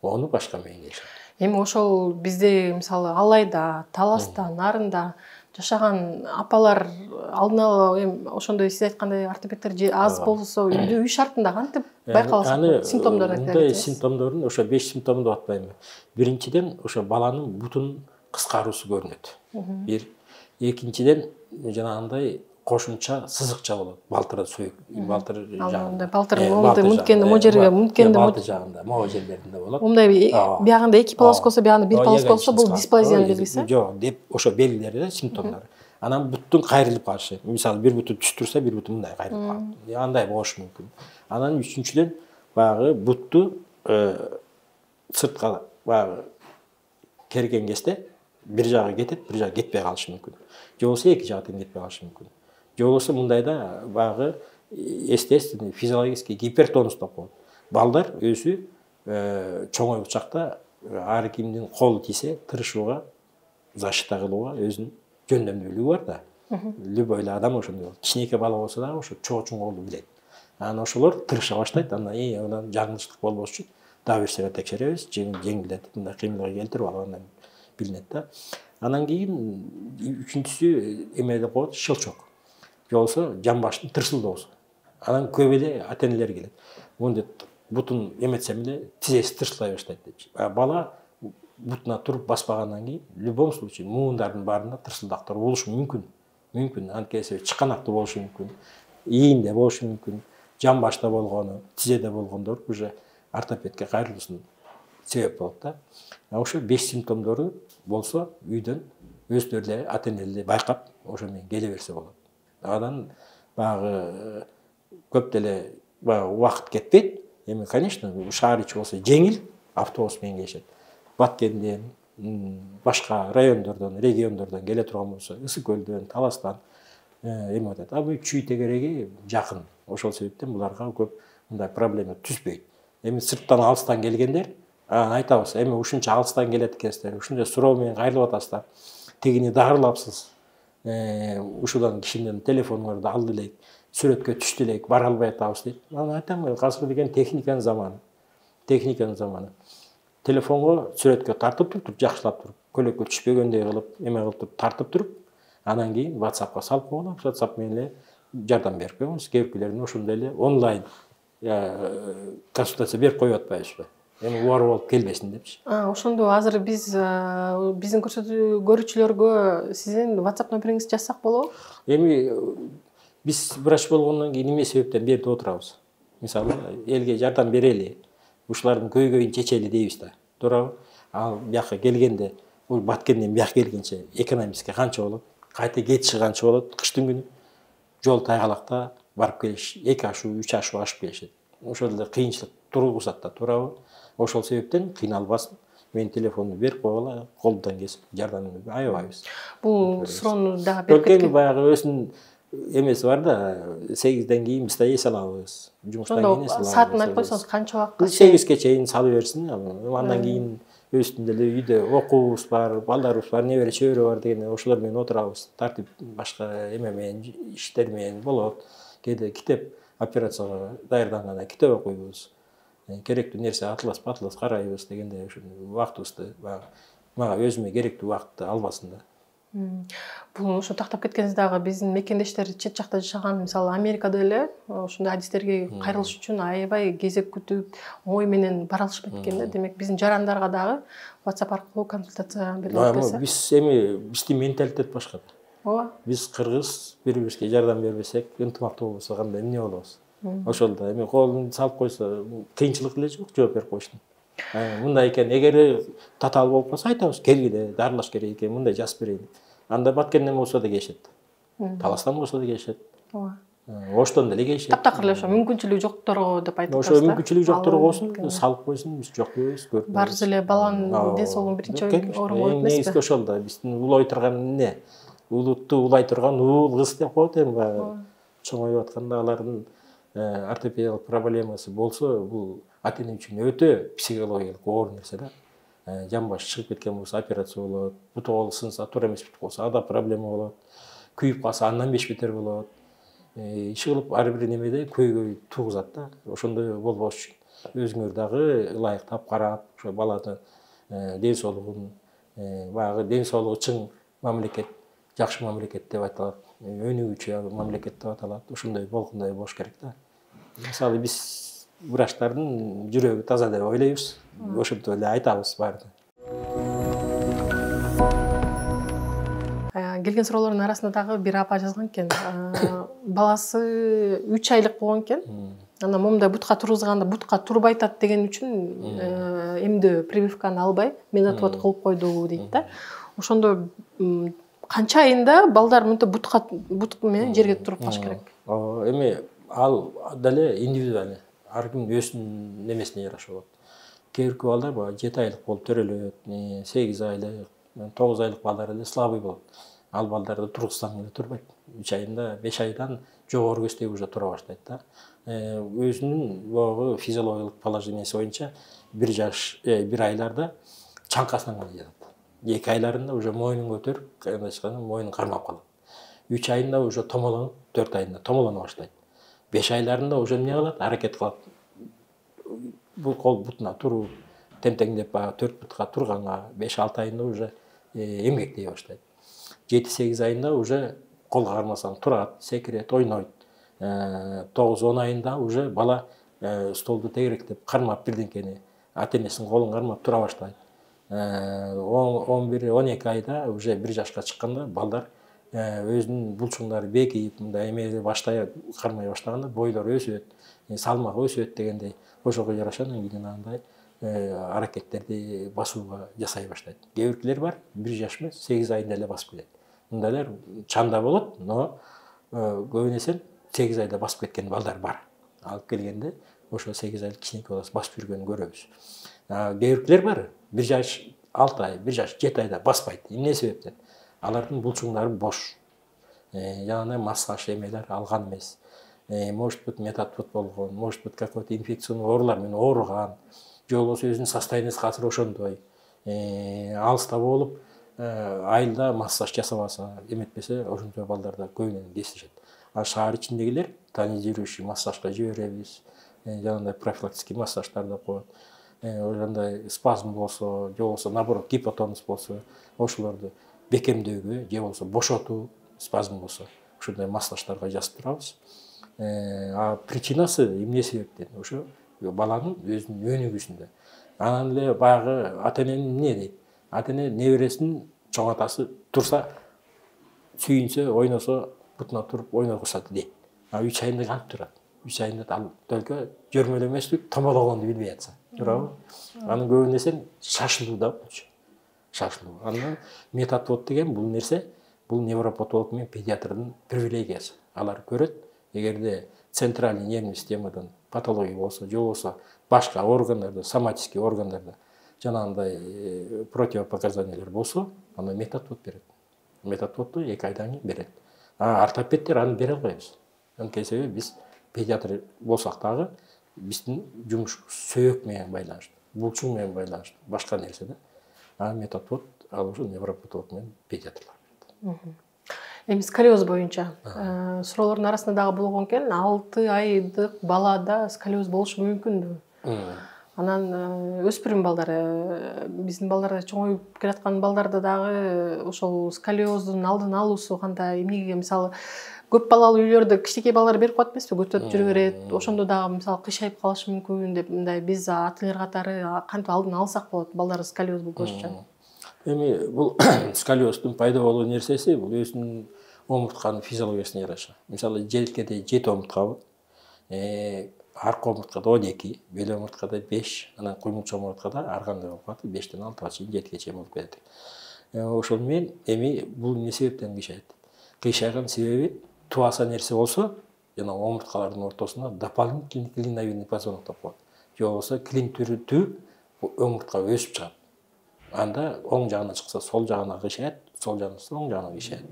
Ону башка менен келишет. Эми ошол бизде мисалы Алайда, Таласта, Нарында жашаган апалар алдын ала эми ошондой сиз айткандай ортопеддер аз болсо үй шартында кантип байкалат симптомдорун айтып мындай симптомдорун ошо 5 симптом деп атпайбы. Биринчиден ошо баланын бутунун кыскаруусу көрүнөт. Бир. Экинчиден жанагындай кошумча сызыкча болот. Балтыр сүйүк, балтыр жагында. Балтыр мүнткенди мо жерге, мүнткенди балтыр жагында, могу жерлеринде болот. Мындай биягында 2 полоска болсо, биягында 1 полоска болсо, бул дисплазиянын белгиси. Жок, деп ошо белгилери, симптомдору. Анан буттун кайрылып калышы. Мисалы бир буту түз турса, бир буту мындай кайрылып калат. Андай болушу мүмкүн. Анан үчүнчүдөн баягы бутту сыртка баягы керген кезде бир жагы кетет, бир жагы кетпей калышы мүмкүн. Же болбосо эки жагы тең кетпей калышы мүмкүн. Же болбосо мындайда баягы естественный физиологический гипертонус деп коет. Балдар өзү чоңоюп чакта ар кимдин колу тийсе тырышууга, защита кылууга өзүнүн жөндөмдүүлүгү бар да. Любой адам ошондой болот. Кичинекей бала болсо дагы ошо чоң колду билет. Анан ошолор тырыша баштайт, анан жаңылыштык болбош үчүн дагы бир сере текшеребиз, жеңилдетип, мындай кыймылга келтирип алып анан билинет да. Анан кийин үчүнчүсү эме деп коет, щелчок. Же болбосо жамбаштын тырсылдоосу. Анан көп эле ата-энелер келет. Мындай бутун эметсем эле тизеси тырсылдай баштайт депчи. Бала бутуна туруп баспагандан кийин в любом случае муундардын баарында тырсылдактар болушу мүмкүн. Мүмкүн, анткени чыканактуу болушу мүмкүн, ийинде болушу мүмкүн, жамбашта болгону, тизеде болгондор уже ортопедке кайрылуусуна себеп болот да. Ошо 5 симптомдору болсо үйдөн өздөрү эле ата-энелер байкап, ошо менен келе берсе болот. Анан баягы көп деле убакыт кетпейт. Эми, конечно, шаар ичи болсо жеңил автобус менен келишет. Баткенден, башка райондордон, региондордон келе турган болсо, Ысык көлдөн, Таластан эме атат. А бул Чүй тегереги жакын. Ошол себептен буларга көп мындай проблема түзбөйт. Эми сырттан алыстан келгендер, айтабыз, эми ушунча алыстан келет экенсиздер, ушунча суроо менен кайрылып атасыздар. Тигини дарылапсыз. Ушудан кишинин телефонуңарды алды элек, сүрөткө түштү элек, бара албай атабыз дейт. Анан айтам, азыр деген техниканын заманы. Техниканын заманы. Телефонго сүрөткө тартып туруп, жакшылап туруп, көлөккө түшпөгөндөй кылып, эме кылып туруп, тартып туруп, анан кийин WhatsAppка салып койгон, WhatsApp менен эле жардам берип коебуз. Кээпкилерин ошондой эле онлайн консультация берип коюп атпайбызбы? Эми убар болуп келбесин депчи. Ошондо азыр биздин көрүүчүлөргө сиздин WhatsApp номериңизди жазсак болобу? Эми биз врач болгондон кийин эмне себептен бу жерде отурабыз? Мисалы, элге жардам берели, ушулардын көйгөйүн чечели дейбиз да. Туурабы? Ал бияка келгенде, бул Баткенден бияка келгенче экономически канча болот? Кайта кетиши канча болот? Кыштын күнү жол тайгалакта барып келиш, 2 ашуу, 3 ашуу ашып келишет. Ошол эле кыйынчылык тургузат да, туурабы? Ошол себептен кыйналбасын. Мен телефонду берип койгула, колдон кесип жардамды аябайбыз. Бул суроону дагы берип кеткен. Өлкөнүн баягы өзүнүн эмеси бар да, 8ден кийин биз да эс алабыз. Жумуштан кийин эс алабыз. Саатын айтып койсоңуз канча убакытка? 8ге чейин салып берсин, андан кийин өстүндө эле үйдө окуубуз бар, балдарыбыз бар, небере чөбөрө бар дегенде ошолор менен отурабыз. Тартип башка эме менен иштер менен болот. Кээде китеп операцияга даярдангандан китеп окуйбуз. Керектүү нерсе атлас карайбыз дегенде ушу убактыбызды мага өзүмө керектүү убакытты албасын да. Бул ошо тактап кеткениз дагы биздин мекендештер чет жакта жашаган, мисалы Америкада эле ушундай адистерге кайрылыш үчүн аябай кезек күтүп, ой менен бара алышпайт экен да. Демек биздин жарандарга дагы WhatsApp аркылуу консультация берилет экен. Биздин менталитет башка. Ооба. Биз кыргыз бири-бирибизге жардам бербесек, ынтымактуу болбосок кандай эмне болобуз? Ошол да эми колун салып койсо кыйынчылык эле жок жооп берип коюштун. Мындай экен, эгер татаал болуп калса айтабыз, келгиле, дарылаш керек экен, мындай жазып берейин. Анда Баткенден болсо да келишет. Таластан болсо да келишет. Ооба. Оштон деле келишет. Таптакыр эле ошо мүмкүнчүлүгү жокторго деп айтып атабыз. Ошо мүмкүнчүлүгү жокторго болсун, салып койсун, биз жок дейбиз, көрүп. Барыбыз эле баланын ден соолугун биринчи орунга коюп эмеспи? Негизги ошол да, биздин улай турган эмне? Улутту улай турган уул кыз деп коет эми баягы. Чоңоюп атканда алардын ортопедиялык проблемасы болсо, бул ата-эне үчүн өтө психологиялык оор нерсе да. Жамбаш чыгып кеткен болсо операция болот, буту колу сынса, туура эмес бүтүп калса ада проблема болот. Күйүп калса андан беш бетер болот. Иш кылып ар бир немеде көйгөй тугузат да. Ошондой болбош үчүн өзүңөр дагы ылайыктап карап, ошо баланы ден соолугун, баягы ден соолугу чың мамлекет, жакшы мамлекет деп аталат. Өнүгүүчү мамлекет деп аталат. Ошондой болгондой болуш керек да. Мисалы биз врачтардын жүрөгү таза деп ойлойбуз. Ошентип эле айтабыз баарды. Келген суроолордун арасында дагы бир апа жазган экен. Баласы 3 айлык болгон экен. Анан момундай бутка тургузганда бутка турбай атат деген үчүн эмдөө прививканы албай метатвод кылып койду дейт да. Ошондо канча айында балдар мынтип бут менен жерге туруп калыш керек? Эми ал деле индивидуально. Ар ким өзүнүн немесине жараша болот. Кээ бирки балдар баягы 7 айлык болуп төрөлөт, 8 айлык, 9 айлык балдар эле слабый болот. Ал балдарды тургузсаң эле турбайт. 3 айында, 5 айдан жогору көздөй уже тура баштайт да. Өзүнүн могу физиологиялык положениясы боюнча 1 жаш, 1 айларда чаңкасынан гана жатат. 2 айларында уже мойнун көтөрүп, кандайча мойнун кармап калат. 3 айында уже томолонуп, 4 айында томолоно баштайт. 5 айларында уже эмне кылат? Аракет кылат. Бул кол бутуна туруп, темтеңдеп баягы 4 бутка турганга 5-6 айында уже эмгектей баштайт. 7-8 айында уже колго кармасаң турат, секирет, ойнойт. 9-10 айында уже бала столду тегеректеп кармап бирдеңкени, ата-энесинин колун кармап тура баштайт. 11-12 айда уже 1 жашка чыкканда балдар өзүнүн булчуңдары бекип, мындай эме баштай кармай баштаганда бойлору өсөт, салмагы өсөт дегендей. Ошого жараша анан кийин андай аракеттерди басууга жасай баштайт. Кээ биркилер бар, 1 жаш эмес, 8 айында эле басып кетет. Мындайлар чанда болот, но көбүнесе 8 айда басып кеткен балдар бар. Алып келгенде ошо 8 айлык кичинекей баласы басып жүргөнүн көрөбүз. Кээ биркилер бар, 1 жаш 6 ай, 1 жаш 7 айда баспайт. Эмне себептен? Алардын булчуңдары бош. Жанагындай массаж эмелер алган эмес. Может быть метатвод болгон, может быть какой-то инфекционный оорулар менен ооруган, же болбосо өзүнүн состояниясы азыр ошондой. Алыста болуп, айылда массаж жасабаса, эметпесе ошончо балдарда көбүнөн кездешет. А шаар ичиндегилер тонизирующий массажга жиберебиз. Жанагындай профилактический массаждар деп коет. Ошондой спазм болсо, же болбосо наоборот гипотонус болсо, ошолорду бекемдөөгө, же болбосо бошотуу, спазм болсо, ошондой массаждарга жазып турабыз. Причинасы эмне себептен? Ошо баланын өзүнүн өнүгүүсүндө. Анан эле баягы ата-эне эмне дейт? Ата-эне небересинин чоң атасы турса, сүйүнсө, ойносо, бутуна туруп ойногузат дейт. 3 айында кантип турат? 3 айында ал только жөрмөлө эмеспи, томологонду билбей атса. Туурабы? Анын көбүнесе шашылуу да болчу. Шашылуу. Андан метатвод деген бул нерсе, бул невропатолог менен педиатрдын привилегиясы. Алар көрөт, эгерде центральный нервный системадан патология болсо, же болбосо башка органдарда, соматический органдарда жанагындай противопоказаниялар болсо, аны метатвод берет. Метатводду 2 айдан кийин берет. Ортопедтер аны бере албайбыз. Анткени себеби биз педиатр болсак дагы биздин жумушубуз сөйөк менен байланыштуу. булчуң менен байланыштуу башка нерсе да. А метод болот, ал ошо невропатолог менен педиатрлар. Эми сколиоз боюнча суроолордун арасында дагы болгон экен, 6 айдык балада сколиоз болушу мүмкүнбү? Анан өспүрүм балдар, биздин балдар чоңоюп келаткан балдарда дагы ошол сколиоздун алдын алуусу кандай? Эмнеге мисалы көп балалуу үйлөрдө кичинекей балдар берип коет эмеспи, көтөрүп жүрө берет. Ошондо дагы мисалы кыйшайып калышы мүмкүн деп, мындай биз ата-энелер катары кантип алдын алсак болот балдар сколиоз болбошу? Эми бул сколиоздун пайда болуу нерсеси бул өзүнүн омуртканын физиологиясына жараша. Мисалы желкеде 7 омуртка бар. Арка омурткада 12, бел омурткада 5, анан куймулча омурткада ар кандай болуп калат, 5тен 6га чейин, 7ге чейин болуп кетет. Ошол менен эми бул эмне себептен кыйшайт? Кыйшайган себеби туаса нерсе болсо, жана омурткалардын ортосуна дополнительный клиновидный позвонок деп коет. Же болбосо клин түрү омуртка өсүп чыгат. Анда оң жагына чыкса сол жагына кыйшайт, сол жагына чыкса оң жагына кыйшайт.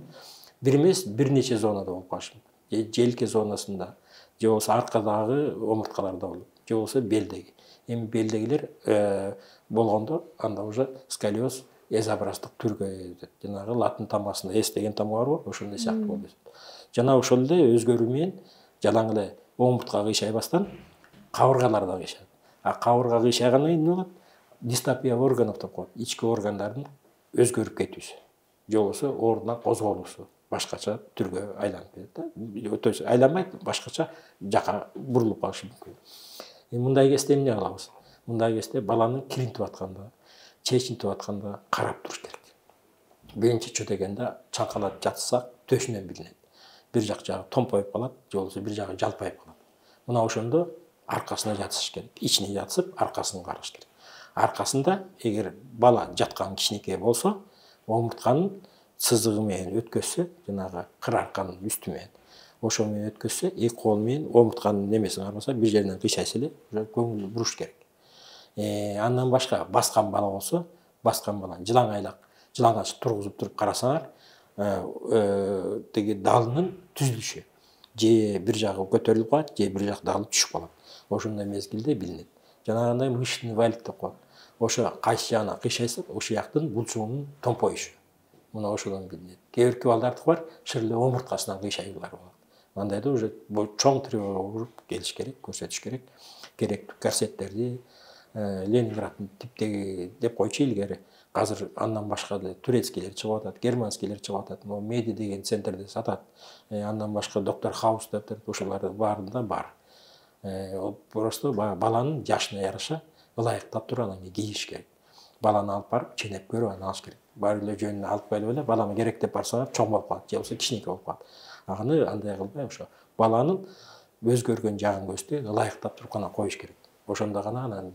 Бир эмес, бир нече зонада болуп калышы мүмкүн. Желке зонасында, же болбосо аркадагы омурткаларда болот, же болбосо белдеги. Эми белдегилер болгондо анда уже сколиоз эзобраздык түргө өтөт. Жанагы латын тамгасында эс деген тамга барбы, ошондой сыяктуу болуп. Жана ошол эле өзгөрүү менен жалаң эле омуртка кыйшай бастан кабыргалар да кыйшайт. А кабырга кыйшайгандан кийин эмне болот? Дистопия органов деп коет. Ички органдардын өзгөрүп кетүүсү. Же болбосо ордунан козголуусу, башкача түргө айланып кетет. То есть айланбайт, башкача жака бурулуп калышы мүмкүн. Мындай кезде эмне кылабыз? Мындай кезде баланын киринтип атканда, чечинтип атканда карап туруш керек. Биринчи чөтөгөндө чаңкалап жатсак төшүнөн билинет. Бир жагы томпоюп калат, же болбосо бир жагы жалпайып калат. Мына ошондо аркасына жатыш керек. Ичине жатсып, аркасын караш керек. Аркасында эгер бала жаткан кичинекей болсо, омуртканын сызыгы менен өткөзсө, жанагы кыр арканын үстү менен, ошо менен өткөзсө, эки кол менен омуртканын немесин кармаса, бир жеринен кыйшайса эле, көңүл буруш керек. Андан башка баскан бала болсо, баскан баланы жылаңач тургузуп туруп карасаңар, теги далынын түзүлүшү же бир жагы көтөрүлүп калат, же бир жак далы түшүп калат. Ошондой мезгилде билинет. Жанагындай мышечный валик деп коет. Ошо кайсы жагына кыйшайса, ошол жактын булчугунун томпоюшу. Мына ошодон билинет. Кээ бирки балдардыкы бар, шырлы омурткасынан кыйшайлар болот. Андайда уже чоң тревога уруп келиш керек, көрсөтүш керек. Керектүү корсеттерди, Ленинградтын типтеги деп койчу илгери. Азыр андан башка да турецкийлер чыгып атат, германскийлер чыгып атат. Могу Меди деген центрде сатат. Андан башка доктор Хаус деп ошолардын баарында бар. Просто баланын жашына яраша ылайыктап туруп анан кийиш керек. Баланы алып барып ченеп көрүп анан алыш керек. Баары эле жөнүнө алып келип эле балама керек деп барсаңар чоң болуп калат, же болбосо кичинекей болуп калат. Аны андай кылбай ошо баланын өзгөргөн жагын көздөй ылайыктап туруп гана коюш керек. Ошондо гана анан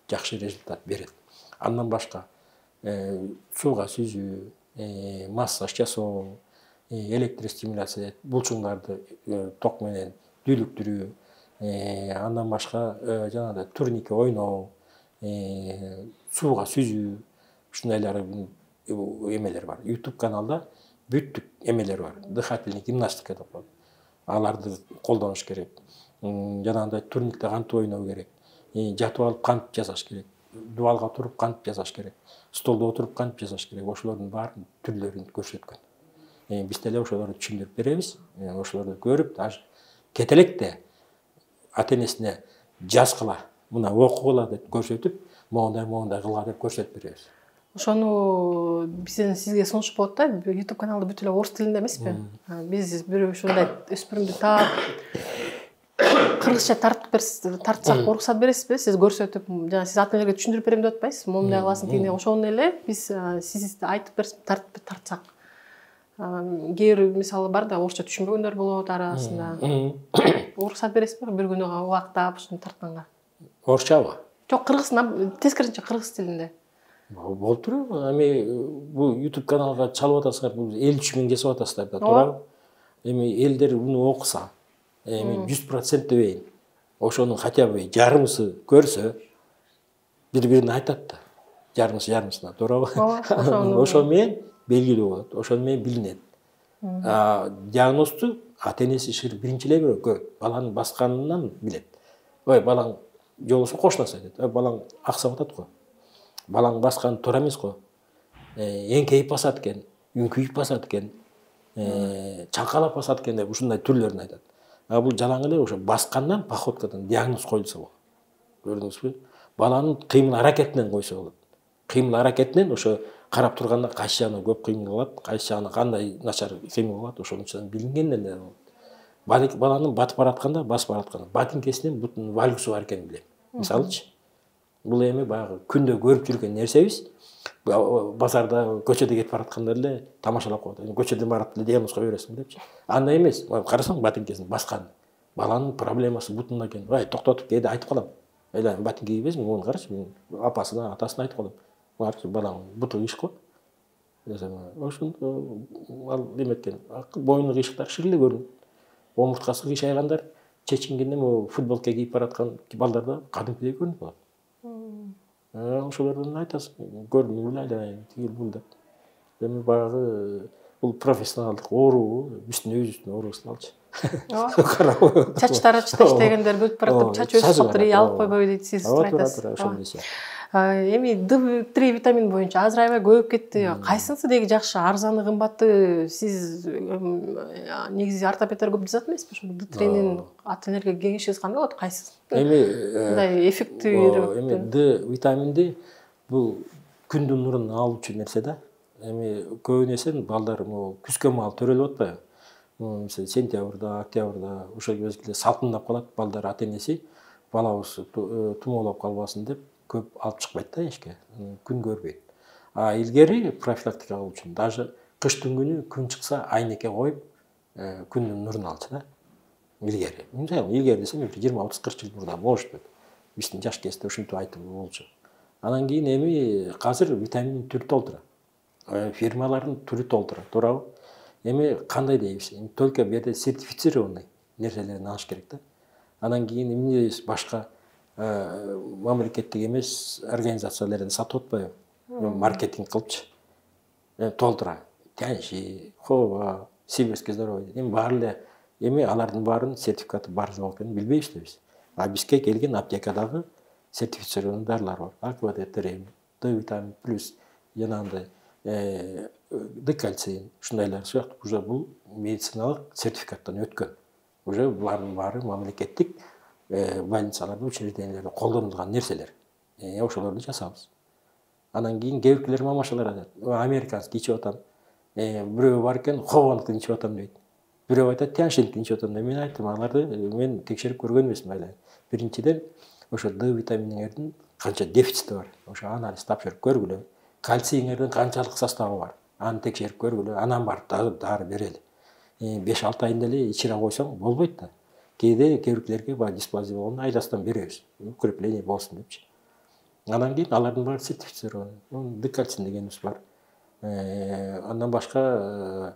жакшы результат берет. Андан башка сууга сүзүү, массаж жасоо, электростимуляция, булчуңдарды ток менен дүүлүктүрүү, андан башка жанагындай турникке ойноо, сууга сүзүү, ушундайлар эмелер бар. YouTube каналда бүттүк эмелер бар. Дыхательный гимнастика деп коет. Аларды колдонуш керек. Жанагындай турникте кантип ойноо керек. Жатып алып кантип жасаш керек. Дубалга туруп кантип жасаш керек. Столдо отуруп кантип жасаш керек. Ошолордун баарын түрлөрүн көрсөткөн. Биз деле ошолорду түшүндүрүп беребиз. Ошолорду көрүп, даже кете электе ата-энесине жазгыла, мына окугула деп көрсөтүп, моундай кылга деп көрсөтүп беребиз. Ошону бизден сизге сунуш болот да, YouTube каналда бүт эле орус тилинде эмеспи? Биз бирөө ушундай өспүрүмдү таап кыргызча тартсак уруксат бересизби? Сиз көрсөтүп, жана сиз ата-энелерге түшүндүрүп берем деп атпайсыз? Момундай кыласың, тигиндей. Ошону эле биз сиз айтып берип тартсак. Кээ бир мисалы бар да, орусча түшүнбөгөндөр болот арасында. Уруксат бересизби? Бир күнү убактап ушуну тартканга. Орусчабы? Жок, кыргызча, тескерисинче кыргыз тилинде. Болуп туруп, эми бул YouTube каналга чалып атасыңар, бул 53 миң жасап атасыздар да, туурабы? Эми элдер буну окуса, эми 100% дебейин. Ошонун хотя бы жарымысы көрсө, бири-бирине айтат да. Жарымысына, туурабы? Ошол менен белгилүү болот, ошол менен билинет. Диагнозду ата-энеси биринчи эле бирөө баланын басканынан билет. Ой, балаң жолосо кошунасын айтат. Балаң аксап атат го. Балаң баскан туура эмес го. Эңкейип басат экен, үңкүйүп басат экен, чаңкалап басат экен деп ушундай түрлөрүн айтат. Бул жалаң эле ошо баскандан походкадан диагноз коюлса болот. Көрдүңүзбү? Баланын кыймыл аракетинен койсо болот. Кыймыл аракетинен ошо карап турганда кайсы жагына көп кыймыл кылат, кайсы жагына кандай начар кыймыл кылат, ошонун билингенден эле болот. Баланын басып баратканда ботинкесинин бутунун вальгусу бар экенин билем. Мисалычы, бул эми баягы күндө көрүп жүргөн нерсебиз. Базарда көчөдө кетип баратканда эле тамашалап коет. Көчөдө барып эле диагноз кое бересиң депчи. Андай эмес. Карасаң ботинкесин баскан. Баланын проблемасы бутунда экен. Токтотуп кээде айтып калам. Ботинке кийбесиң, муну карачы, мен апасына, атасына айтып калам. Барчы балаң буту кыйшык го. Ошон ал эметкен. Боюну кыйшыктар ширле көрүнөт. Омурткасы кыйшайгандар чечингенде могу футболка кийип бараткан балдарда кадимкидей көрүнүп калат. Ошолордон айтасың, көрдүм эле айланайын, тигил бул деп. Эми баягы бул профессионалдык оору, өзүбүздүн оорубузду алчы. Чач таратышта иштегендер бөлүп баратып, чач өсүп калыптыр, алып койбойбу дейт, сиз айтасыз. Эми D3 витамин боюнча азыр аябай көбөйүп кетти. Кайсынысы деги жакшы, арзаны, кымбаты? Сиз негизи ортопедтер көп жазат эмеспи? Ошол D3-нин ата энерге кеңешиңиз кандай болот? Кайсы? Эми мындай эффективирээк. Эми D витаминди бул күндүн нурун алуучу нерсе да. Эми көбүнесе балдар күзгө маал төрөлүп атпайбы? Мисалы сентябрда, октябрда ошол мезгилде салкындап калат, балдар ата энеси балабыз тумоолоп калбасын деп көп алып чыкпайт да эшикке, күн көрбөйт. Илгери профилактика кылуу үчүн даже кыштын күнү күн чыкса айнеке коюп, күндүн нурун алчу да. Илгери. Илгери десем 20-30-40 жыл мурда может быть. Биздин жаш кезде ушинтип айтып болчу. Анан кийин эми азыр витамин түрү толтура. Фирмалардын түрү толтура, туурабы? Эми кандай дейбиз? Только бу жерде сертифицированный нерселерин алыш керек да. Анан кийин эмне башка мамлекеттик эмес организацияларда сатып атпайбы? Маркетинг кылыпчы. Толтура. Тяньши, Хова, Сибирский здоровье. Эми баары эле эми алардын баарын сертификаты бар жок экенин билбейбиз да биз. Бизге келген аптекадагы сертифицированный дарылар бар. Аквадетерин, D-витамин плюс жанагындай D-кальцин, ушундайлар сыяктуу уже бул медициналык сертификаттан өткөн. Уже булардын баары мамлекеттик больницаларда, учрежденияларда колдонулган нерселер. Ошолорду жасабыз. Анан кийин кээ биркилер мамашалар айтат, американский ичип атам. Бирөө бар экен, Хованыкын ичип атам дейт. Бирөө айтат, Тяньшинкин ичип атам дейт. Мен айттым, аларды мен текшерип көргөн эмесмин айлай. Биринчиден, ошо D витаминиңердин канча дефицити бар. Ошо анализ тапшырып көргүлө. Кальцийиңердин канчалык составы бар. Аны текшерип көргүлө. Анан барып дары берели. 5-6 айында эле ичире койсоң болбойт да. Кээде кээ биркилерге дисплазия болгондо айластан беребиз. Укрепление болсун депчи. Анан кийин алардын баары сертифицирован. D-кальцин дегенибиз бар. Андан башка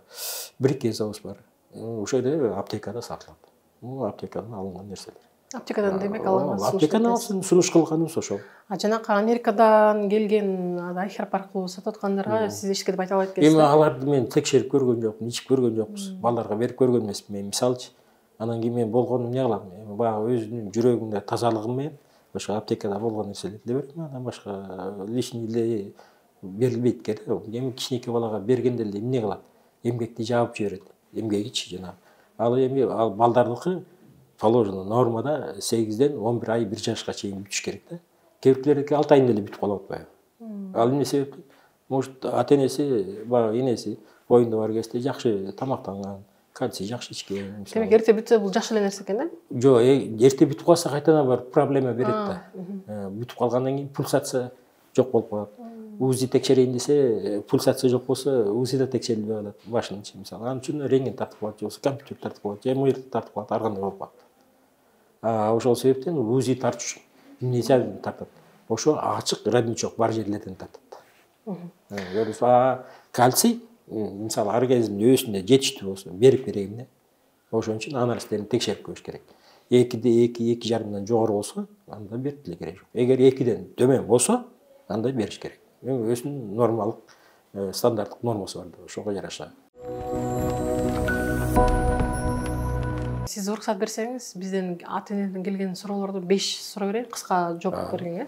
брикезабыз бар. Ошол эле аптекада сатылат. Бул аптекадан алынган нерселер. Аптекадан демек алынган. Аптекадан алсын, сунуш кылганыбыз ошол. Жанакы Америкадан келген айхип аркылуу сатып аткандарга сиз эч кетип айта албайт экенсиз. Эми аларды мен текшерип көргөн жокмун, ичип көргөн жокпуз. Балдарга берип көргөн эмесмин мен, мисалчы. Анан кийин мен болгону эмне кылам? Баягы өзүнүн жүрөгүндө тазалыгым менен ошо аптекада болгон нерселерди бердим. Андан башка лишний эле берилбейт экен. Эми кичинекей балага бергенде эле эмне кылат? Эмгекти жаап жиберет. Эмгегичи жанагы. Ал эми балдардыкы положено нормада 8ден 11 ай 1 жашка чейин бүтүш керек да. Кээ биркилердики 6 айында эле бүтүп калып атпайбы? Ал эмне себептен? Может, ата энеси, баягы энеси боюнда бар кезде жакшы тамактанган, кальций жакшы ичкен. Демек эрте бүтсө бул жакшы эле нерсе экен да? Жок, эрте бүтүп калса кайтадан бар проблема берет да. Бүтүп калгандан кийин пульсация жок болуп калат. УЗИ текшерейин десе, пульсация жок болсо, УЗИда текшерилбей калат. Башынын ичи мисалы. Анын үчүн рентген тартып калат, же болбосо компьютер тартып калат, же МРТ тартып калат, ар кандай болуп калат. Ошол себептен УЗИ тартыш эмне жагдын тартат? Ошо ачык родничок бар жерлерден тартат. Көрүсүз, кальций мисалы организмдин өзүндө жетиштүү болсо берип берейин да. Ошон үчүн анализдерин текшерип көрүш керек. 2де 2,5 жогору болсо, анда берип деле керек жок. Эгер 2ден төмөн болсо, анда бериш керек. Өзүнүн нормалык стандарттык нормасы бар, ошого жараша. Сиз уруксат берсеңиз, бизден ата энеден келген суроолорду 5 суроо берейин, кыска жооп берген.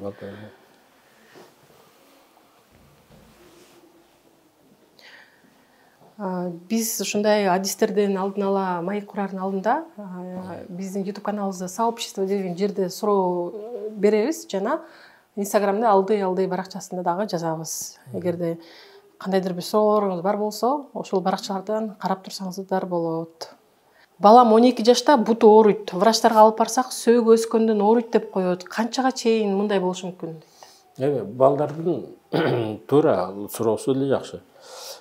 Биз ушундай адистерден алдын ала маек курардын алдында биздин YouTube каналыбызда сообщество деген жерде суроо беребиз жана Инстаграмда алды баракчасында дагы жазабыз. Эгерде кандайдыр бир суроолоруңуз бар болсо, ошол баракчалардан карап турсаңыздар болот. Балам 12 жашта буту ооруйт. Врачтарга алып барсак, сөөгү өскөндөн ооруйт деп коет. Канчага чейин мындай болушу мүмкүн дейт. Балдардын туура суроосу эле жакшы.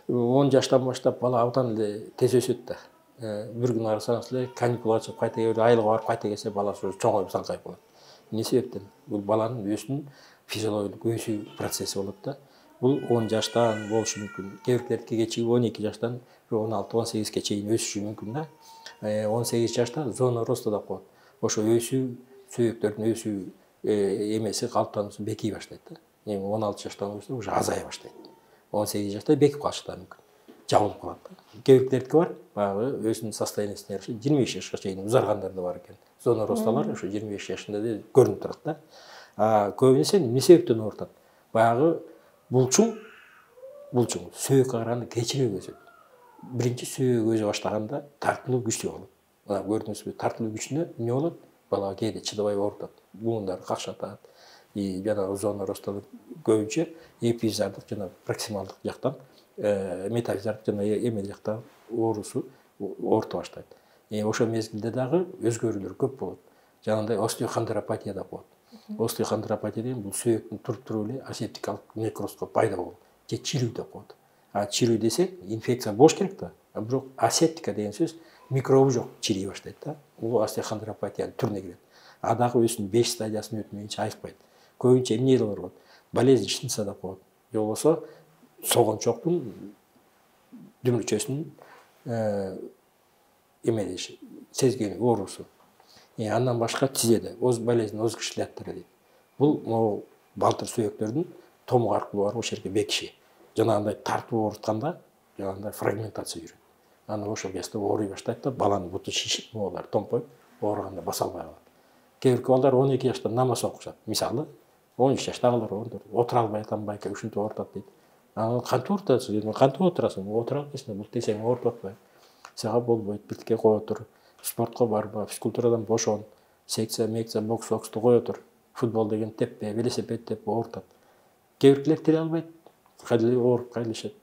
10 жаштан баштап бала абдан эле тез өсөт да. Бир күн карасаңыз эле каникулга чыгып кайта келип, айлыга барып кайта келсе баласы уже чоңоюп саңкайып калат. Эмне себептен? Бул баланын өзүнүн физиологиялык өсүү процесси болот да. Бул 10 жаштан болушу мүмкүн. Кээ бирлердики кечиги 12 жаштан 16-18 чейин өсүшү мүмкүн да. 18 жашта зона роста деп коет. Ошо өсүү, сөөктөрдүн өсүү эмеси калыптануусу бекий баштайт да. 16 жаштан болсо уже азая баштайт. 18 жашта бекип калышы да мүмкүн. Жабылып калат да. Кээ бирлердики бар, баягы өзүнүн состояниясына жараша 25 жашка чейин узаргандар да бар экен. Зона росталар ошо 25 жашында да көрүнүп турат да. Көбүнесе эмне себептен оорутат? Баягы булчуң сөөккө караганда кечирээк өсөт. Биринчи сөөк өсө баштаганда тартылуу күчтүү болот. Мына көрдүңүзбү, тартылуу күчүнө эмне болот? Бала кээде чыдабай оорутат. Буундар какшатат. Жана зона роста көбүнчө эпифизардык жана проксималдык жактан, метафизардык жана эме жактан оорута баштайт. Ошол мезгилде дагы өзгөрүүлөр көп болот. Жанагындай остеохондропатия деп коет. Остеохондропатия деген бул сөөктүн туруп эле асептикалык некрозго пайда болот. Же чирүү деп коет. Чирүү десек, инфекция болуш керек да. Бирок асептика деген сөз микробу жок чирий баштайт да. Бул остеохондропатиянын түрүнө кирет. Дагы өзүнүн 5 стадиясын өтмөйүнчө айыкпайт. Көбүнчө эмне бар болот? Болезнь шнца деп коет. Же болбосо согончоктун дүмүрчөсүнүн сезгени оорусу. Андан башка тизеде болезнь озгочлятора дейт. Бул балтыр сөөктөрдүн томук аркылуу барып ошол жерге бекиши. Жанагындай тартып оорутканда, жанагындай фрагментация жүрөт. Аны ошол кезде ооруй баштайт да, баланын буту шишип, моолар томпойуп, ооруганда баса албай калат. Кээ бир балдар 12 жашта намаз окушат. Мисалы, 13 жаштагылар отура албай атамбай ушинтип оорутат дейт. Кантип оорутасың? Кантип отурасың? Отура албайсың, бул тесең ооруп атпайбы? Сага болбойт, биртикке кое тур. Спортко барба, физкультурадан бошон, секция, боксту кое тур. Футбол деген теппе, велосипед теппе оорутат. Кээ бирлер тире албайт. Кайдылы ооруп кайлышат.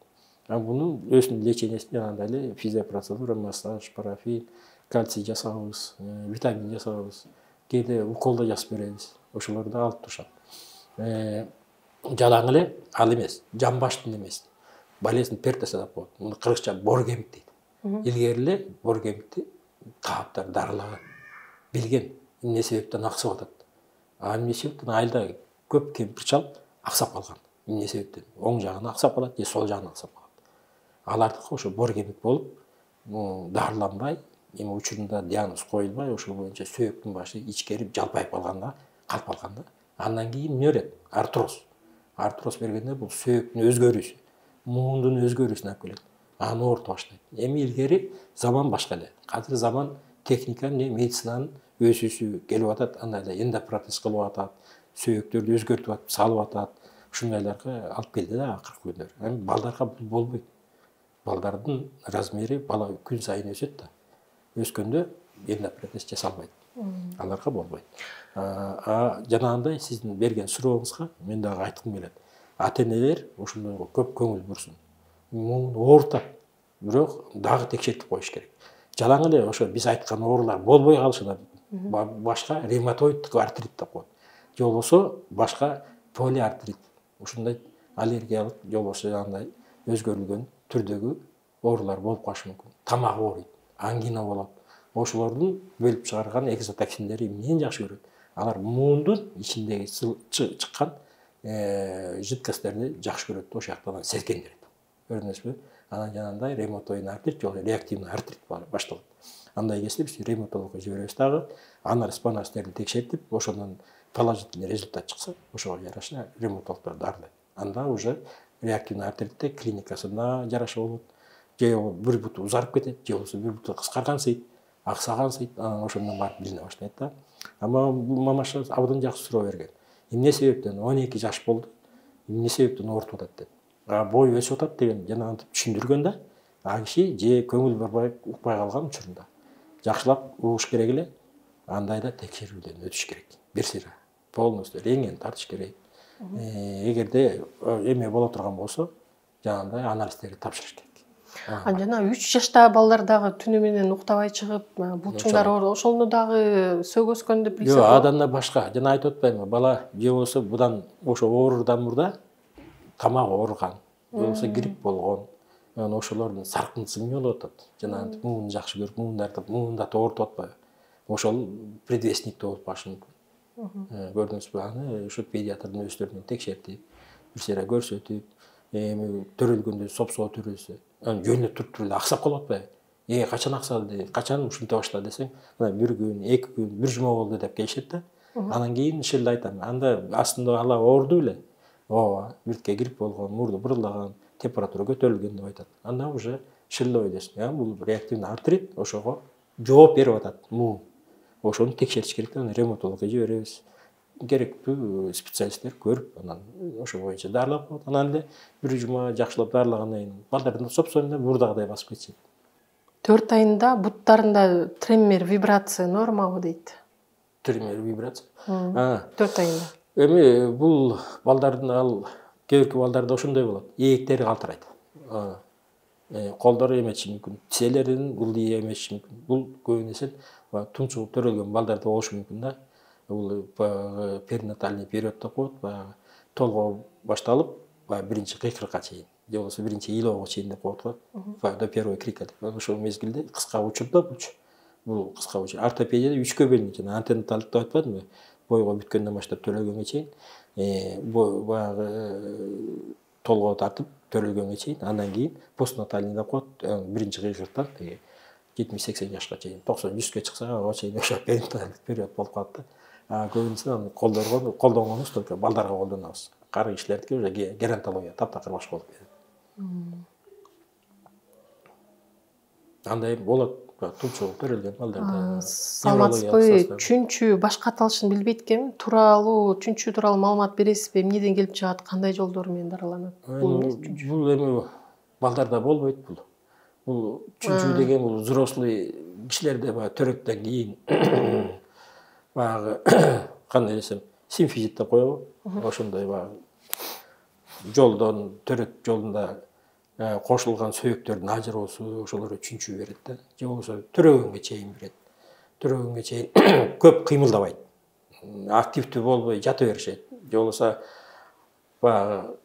Бунун өзүнүн лечениясы жанагындай эле физиопроцедура, массаж, парафин, кальций жасабыз, витамин жасабыз. Кээде укол да жасап беребиз. Ошолорду алып турушат. Жалаң эле ал эмес, жамбаштын эмес. Болезнь пертеса деп коет. Муну кыргызча боргемик дейт. Илгери эле боргемикти кааптар дарылаган. Билген эмне себептен аксап атат. Эмне себептен айылда көп кемпир чал аксап калган. Эмне себептен? Оң жагына аксап калат, же сол жагына аксап калат. Алардыкы ошо боргемик болуп, дарыланбай, эми учурунда диагноз коюлбай, ошол боюнча сөөктүн башы ичкерип, жалпайып калганда, калып калганда, андан кийин эмне берет? Артроз. Артроз бергенде бул сөөктүн өзгөрүүсү, муундун өзгөрүүсүнө алып келет. Аны оорутуп баштайт. Эми илгери заман башка эле. Азыр заман техника, медицинанын өсүүсү келип атат, андай эле эндопротез кылып атат, сөөктөрдү өзгөртүп атып, салып атат. Ушундайларга алып келди да акыркы күндөр. Эми балдарга бул болбойт. Балдардын размери бала күн сайын өсөт да. Өскөндө эндопротез жасалбайт. Аларга болбойт. Жанагындай сиздин берген сурооңузга мен дагы айткым келет. Ата-энелер ошондойго көп көңүл бурсун. Муну оорутат, бирок дагы текшертип коюш керек. Жалаң эле ошо биз айткан оорулар болбой калышына башка ревматоиддик артрит деп коет. Же болбосо башка полиартрит. Ушундай аллергиялык, же болбосо андай өзгөрүлгөн түрдөгү оорулар болуп калышы мүмкүн. Тамак ооруйт, ангина болот. Ошолордун бөлүп чыгарган экзотоксиндери эмнени жакшы көрөт? Алар муундун ичиндеги чыккан жидкостторду жакшы көрөт, ошол жактан серкендирет. Көрдүңүзбү? Анан жанагындай ревматоидный артрит, же реактивный артрит башталат. Андай кезде биз ревматологко жиберебиз дагы, анализ панастерди текшертип, ошондон положительный результат чыкса, ошого жараша ревматологдор дарылайт. Анда уже реактивный артритте клиникасына жараша болот. Же бир буту узарып кетет, же болбосо бир буту кыскаргансыйт. аксаган сыйт, анан ошондон барып билине баштайт да. Ама бул мамаша абдан жакшы суроо берген. Эмне себептен 12 жаш болду, эмне себептен оорутуп атат деп. Бой өсүп атат деген жанагынтип түшүндүргөн да. Киши же көңүл бурбай укпай калган учурунда жакшылап угуш керек эле, андайда текшерүүдөн өтүш керек. Бир сыйра полностью рентген тартыш керек. Эгерде эме боло турган болсо, жанагындай анализдерди тапшырыш керек. Жана 3 жаштагы балдар дагы түнү менен уктабай чыгып, булчуңдар ошону дагы сөгөскөн деп билсе. Жок, адан да башка. Жана айтып атпаймынбы, бала же болсо будан ошо оорудан мурда тамагы ооруган, же болсо грипп болгон, анан ошолордун саркынтысы эмне болуп атат. Жана муун жакшы көрүп, муунда оорутуп атпайбы? Ошол предвестникте болуп калышы мүмкүн. Көрдүңүзбү? Аны ушу педиатрдын өздөрүнөн текшертип, бир сыйра көрсөтүп, эми төрөлгөндө сопсоо төрөлсө, анан жөнүнө туруп эле аксап калып атпайбы? Качан аксады, качан ушинте баштады десең, мына 1 күн, 2 күн, 1 жума болду деп келишет да. Анан кийин ишелде айтам, анда астында ала оорду беле? Ооба, биртке грипп болгон, мурду бурулган, температура көтөрүлгөн деп айтат. Анда уже шилде ойдосуң, бул реактивный артрит, ошого жооп берип атат муун. Ошону текшертиш керек, анан ревматологко жиберебиз. Керектүү специалисттер көрүп, анан ошо боюнча дарылап коет. Анан эле 1 жума жакшылап дарылагандан кийин балдардын сопсоюнда мурдагыдай басып кетишет. 4 айында буттарында тремор, вибрация нормабы дейт. Тремор, вибрация? 4 айында. Эми бул балдардын кээбирки балдарда ошондой болот. Ээктери калтырайт. Колдору эметиши мүмкүн. Тизелерин ылдый эметиши мүмкүн. Бул көбүнесе тумчугуп төрөлгөн балдарда болушу мүмкүн да. Бул перинатальный период деп коет, толгоо башталып, биринчи кыйкырыкка чейин, же болбосо биринчи ыйлоого чейин деп коет, до первого крика деп. Ошол мезгилде кыска учурда бул кыска учур. Ортопедияда 3кө бөлүнөт. Жана антенаталдык деп айтпадымбы? Бойго бүткөндөн баштап төрөлгөнгө чейин, баягы толгоо тартып төрөлгөнгө чейин, андан кийин постнатальный деп коет. Биринчи кыйкырыктан 70-80 жашка чейин, 90-100ке чыкса, ага чейин ошо перинатальдык период болуп калат да. Көбүнесе аны колдонгонубуз только балдарга колдонобуз. Кары кишилердики уже геронтология таптакыр башка болуп кетет. Андай болот, тумчугу төрөлгөн балдарда. Саламатсызбы? Чүнчү башка аталышын билбейт экенмин. Чүнчү тууралуу маалымат бересизби? Эмнеден келип чыгат? Кандай жолдор менен дараланат? Бул эми балдарда болбойт бул. Бул чүнчү деген бул взрослый кишилерде төрөттөн кийин баягы кандай десем, симфизит деп коебу? Ошондой баягы жолдон, төрөт жолунда кошулган сөөктөрдүн ажыроосу, ошолорго чүнчү берет да. Же болбосо төрөгөнгө чейин берет. Төрөгөнгө чейин көп кыймылдабайт. Активдүү болбой жата беришет. Же болбосо баягы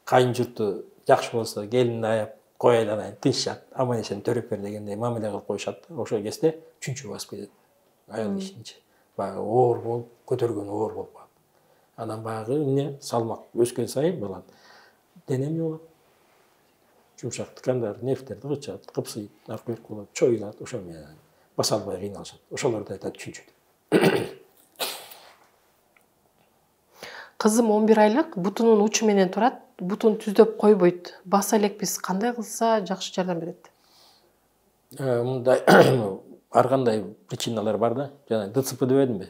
кайын журту жакшы болсо келин аяп коеланайын, тынчат, аман эсен төрөп бер дегендей мамиле кылып коюшат да. Ошол кезде чүнчү басып кетет. Аял кишининчи. Баягы оор болуп, көтөргөн оор болуп калат. Анан баягы эмне салмак өскөн сайын баланын дене эмне болот? Жумшак ткандар, нервдерди кычат, кыпсыйт, аркырык болот, чоюлат, ошо менен баса албай кыйналышат. Ошолорду айтат чүнчү деп. Кызым 11 айлык, бутунун учу менен турат, бутун түздөп койбойт. Баса элекпиз, кандай кылса жакшы жардам берет? Мындай ар кандай причиналар бар да. Жана ДЦП дебедимби?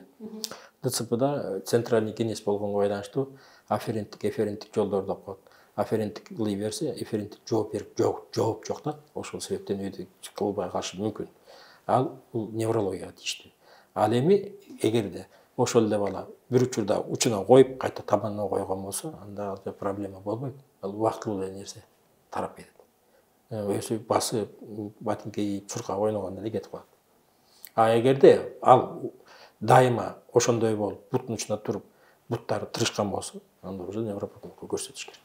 ДЦПда центральный генез болгонго байланыштуу афференттик, эфференттик жолдор деп коет. Афференттик ылый берсе, эфференттик жооп берип, жооп жок да. Ошол себептен өйдө кылбай калышы мүмкүн. Ал бул неврологияга тийиштүү. Ал эми эгерде ошол эле бала бир учурда учуна коюп, кайта табанына койгон болсо, анда проблема болбойт. Ал убактылуу эле нерсе тарап кетет. Өсүп, басып, ботинке чуркап ойногондо эле кетип калат. Эгерде ал дайыма ошондой болуп, буттун учуна туруп, буттары тырышкан болсо, анда уже невропатологко көрсөтүш керек.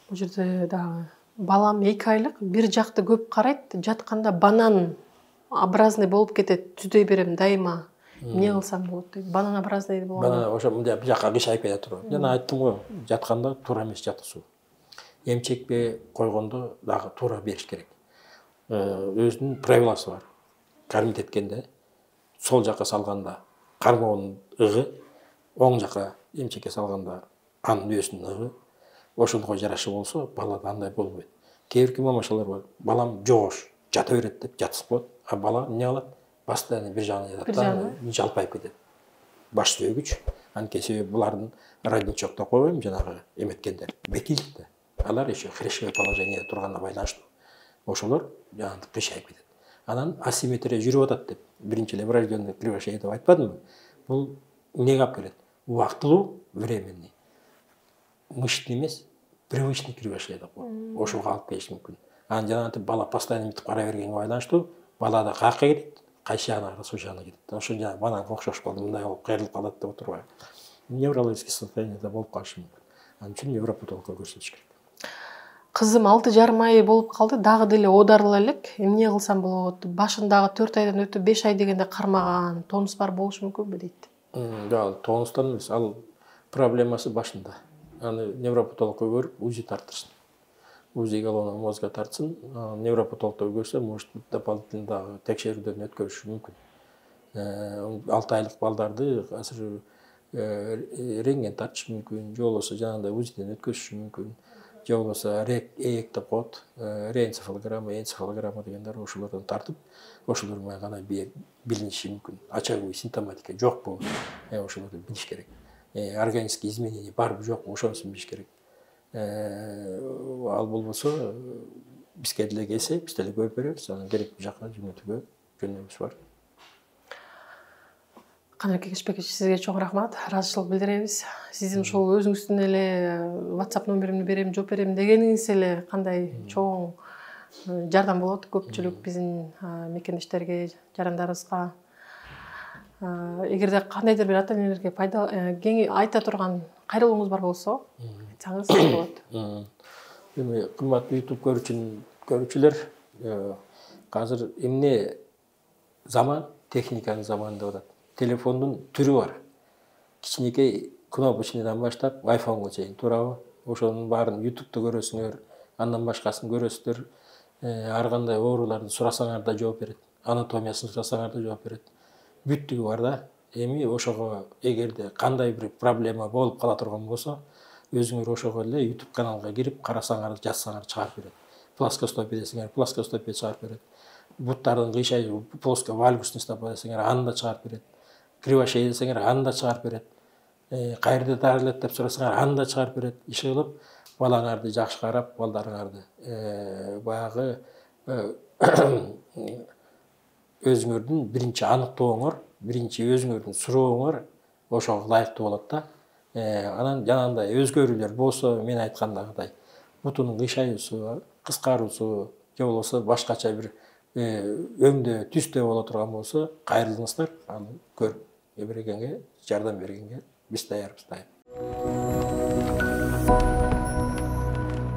Бул жерде дагы балам 2 айлык, бир жакты көп карайт, жатканда банан образный болуп кетет, түздөй берем дайыма. Эмне кылсам болот дейт. Банан образный болгондо. Банан ошо мындай бир жакка кыйшайып кете турат. Жана айттым го, жатканда туура эмес жатышуу. Эмчекпе койгондо дагы туура бериш керек. Өзүнүн правиласы бар. Кормить эткенде сол жакка салганда кармоонун ыгы, оң жакка эмчекке салганда анын өзүнүн ыгы, ошондой жарашы болсо, балада андай болбойт. Кээ бирки мамашалар бар. Балам жоош, жата берет деп жаткызып коет. А бала эмне кылат? постоянно бир жагына жатат Бир да, жагына. жалпайып кетет. Баш сүйгүч. Анткени себеби булардын родничокто койбойм, жанагы эметкендер, бекиликте. Алар еще хрешевое положение турганына байланыштуу. Ошолор жанагы кыйшайып кетет. Анан асимметрия жүрүп атат деп, биринчи эле врожденный кривошея деп айтпадымбы? Бул эмнеге алып келет? Убактылуу, временный. Мышечный эмес, привычный кривошея деп коет. Ошого алып келиши мүмкүн. Анан жанагынтип бала постоянно мынтип карай бергенге байланыштуу, балада каяка кетет, кайсы жагына караса ошол жагына кетет. Ошо жанагы бананга окшош болду, мындай болуп кайрылып калат деп отурбайбы? Неврологический состояние да болуп калышы мүмкүн. Анын үчүн невропатологко көрсөтүш керек. Кызым 6,5 ай болуп калды, дагы деле оодарыла элек. Эмне кылсам болот? Башындагы 4 айдан өтүп 5 ай дегенде кармаган. Тонус бар болушу мүмкүнбү дейт. Жок, тонустан эмес, ал проблемасы башында. Аны невропатологко көрүп, УЗИ тартырсын. УЗИ головного мозга тартсын, невропатологто көрсө, может дополнительно дагы текшерүүдөн өткөрүшү мүмкүн. 6 айлык балдарды азыр рентген тартышы мүмкүн, же болбосо жанагындай УЗИден өткөзүшү мүмкүн. Же болбосо ЭЭК деп коет, энцефалограмма дегендер, ошолордон тартып, ошолор менен гана билиниши мүмкүн. Очаговый симптоматика жокпу, ошолорду билиш керек. Органический изменение барбы жокпу, ошонусун билиш керек. Ал болбосо бизге деле келсе, биз деле көрүп беребиз, анан керектүү жакка жөнөтүүгө жөнөбүз бар. Каныбек Кекешбекович, сизге чоң рахмат, ыраазычылык билдиребиз. Сиздин ушул өзүңүздүн эле WhatsApp номеримди берем, жооп берем дегениңиз эле кандай чоң жардам болот көпчүлүк биздин мекендештерге, жарандарыбызга. Эгерде кандайдыр бир ата энелерге кеңи айта турган кайрылууңуз бар болсо, айтсаңыз болот. Эми кымбаттуу YouTube көрүүчүлөр, азыр эмне заман, техниканын заманы деп атат. Телефондун түрү бар. Кичинекей кнопочныйдан баштап iPhone'га чейин, туурабы? Ошонун баарын YouTube'да көрөсүңөр, андан башкасын көрөсүздөр. Ар кандай ооруларды сурасаңар да жооп берет. Анатомиясын сурасаңар да жооп берет. Бүттүгү бар да. Эми ошого эгерде кандай бир проблема болуп кала турган болсо, өзүңөр ошого эле YouTube каналга кирип карасаңар, жазсаңар чыгарып берет. Плоскостопия десеңер, плоскостопия чыгарып берет. Буттардын кыйшайы, плоско-вальгусный стопа десеңер, аны да чыгарып берет. Кривошея десеңер, аны да чыгарып берет. Кайерде дарылет деп сурасаңар, аны да чыгарып берет. Иши кылып, балаңарды жакшы карап, балдарыңарды баягы өзүңөрдүн биринчи аныктооңор, биринчи өзүңөрдүн сурооңор ошого ылайыктуу болот да. Анан жанагындай өзгөрүүлөр болсо, мен айткандагыдай, бутунун кыйшаюусу, кыскаруусу, же болбосо башкача бир өңдө, түстө боло турган болсо, кайрылыңыздар, аны көрүп бергенге, жардам бергенге биз даярбыз.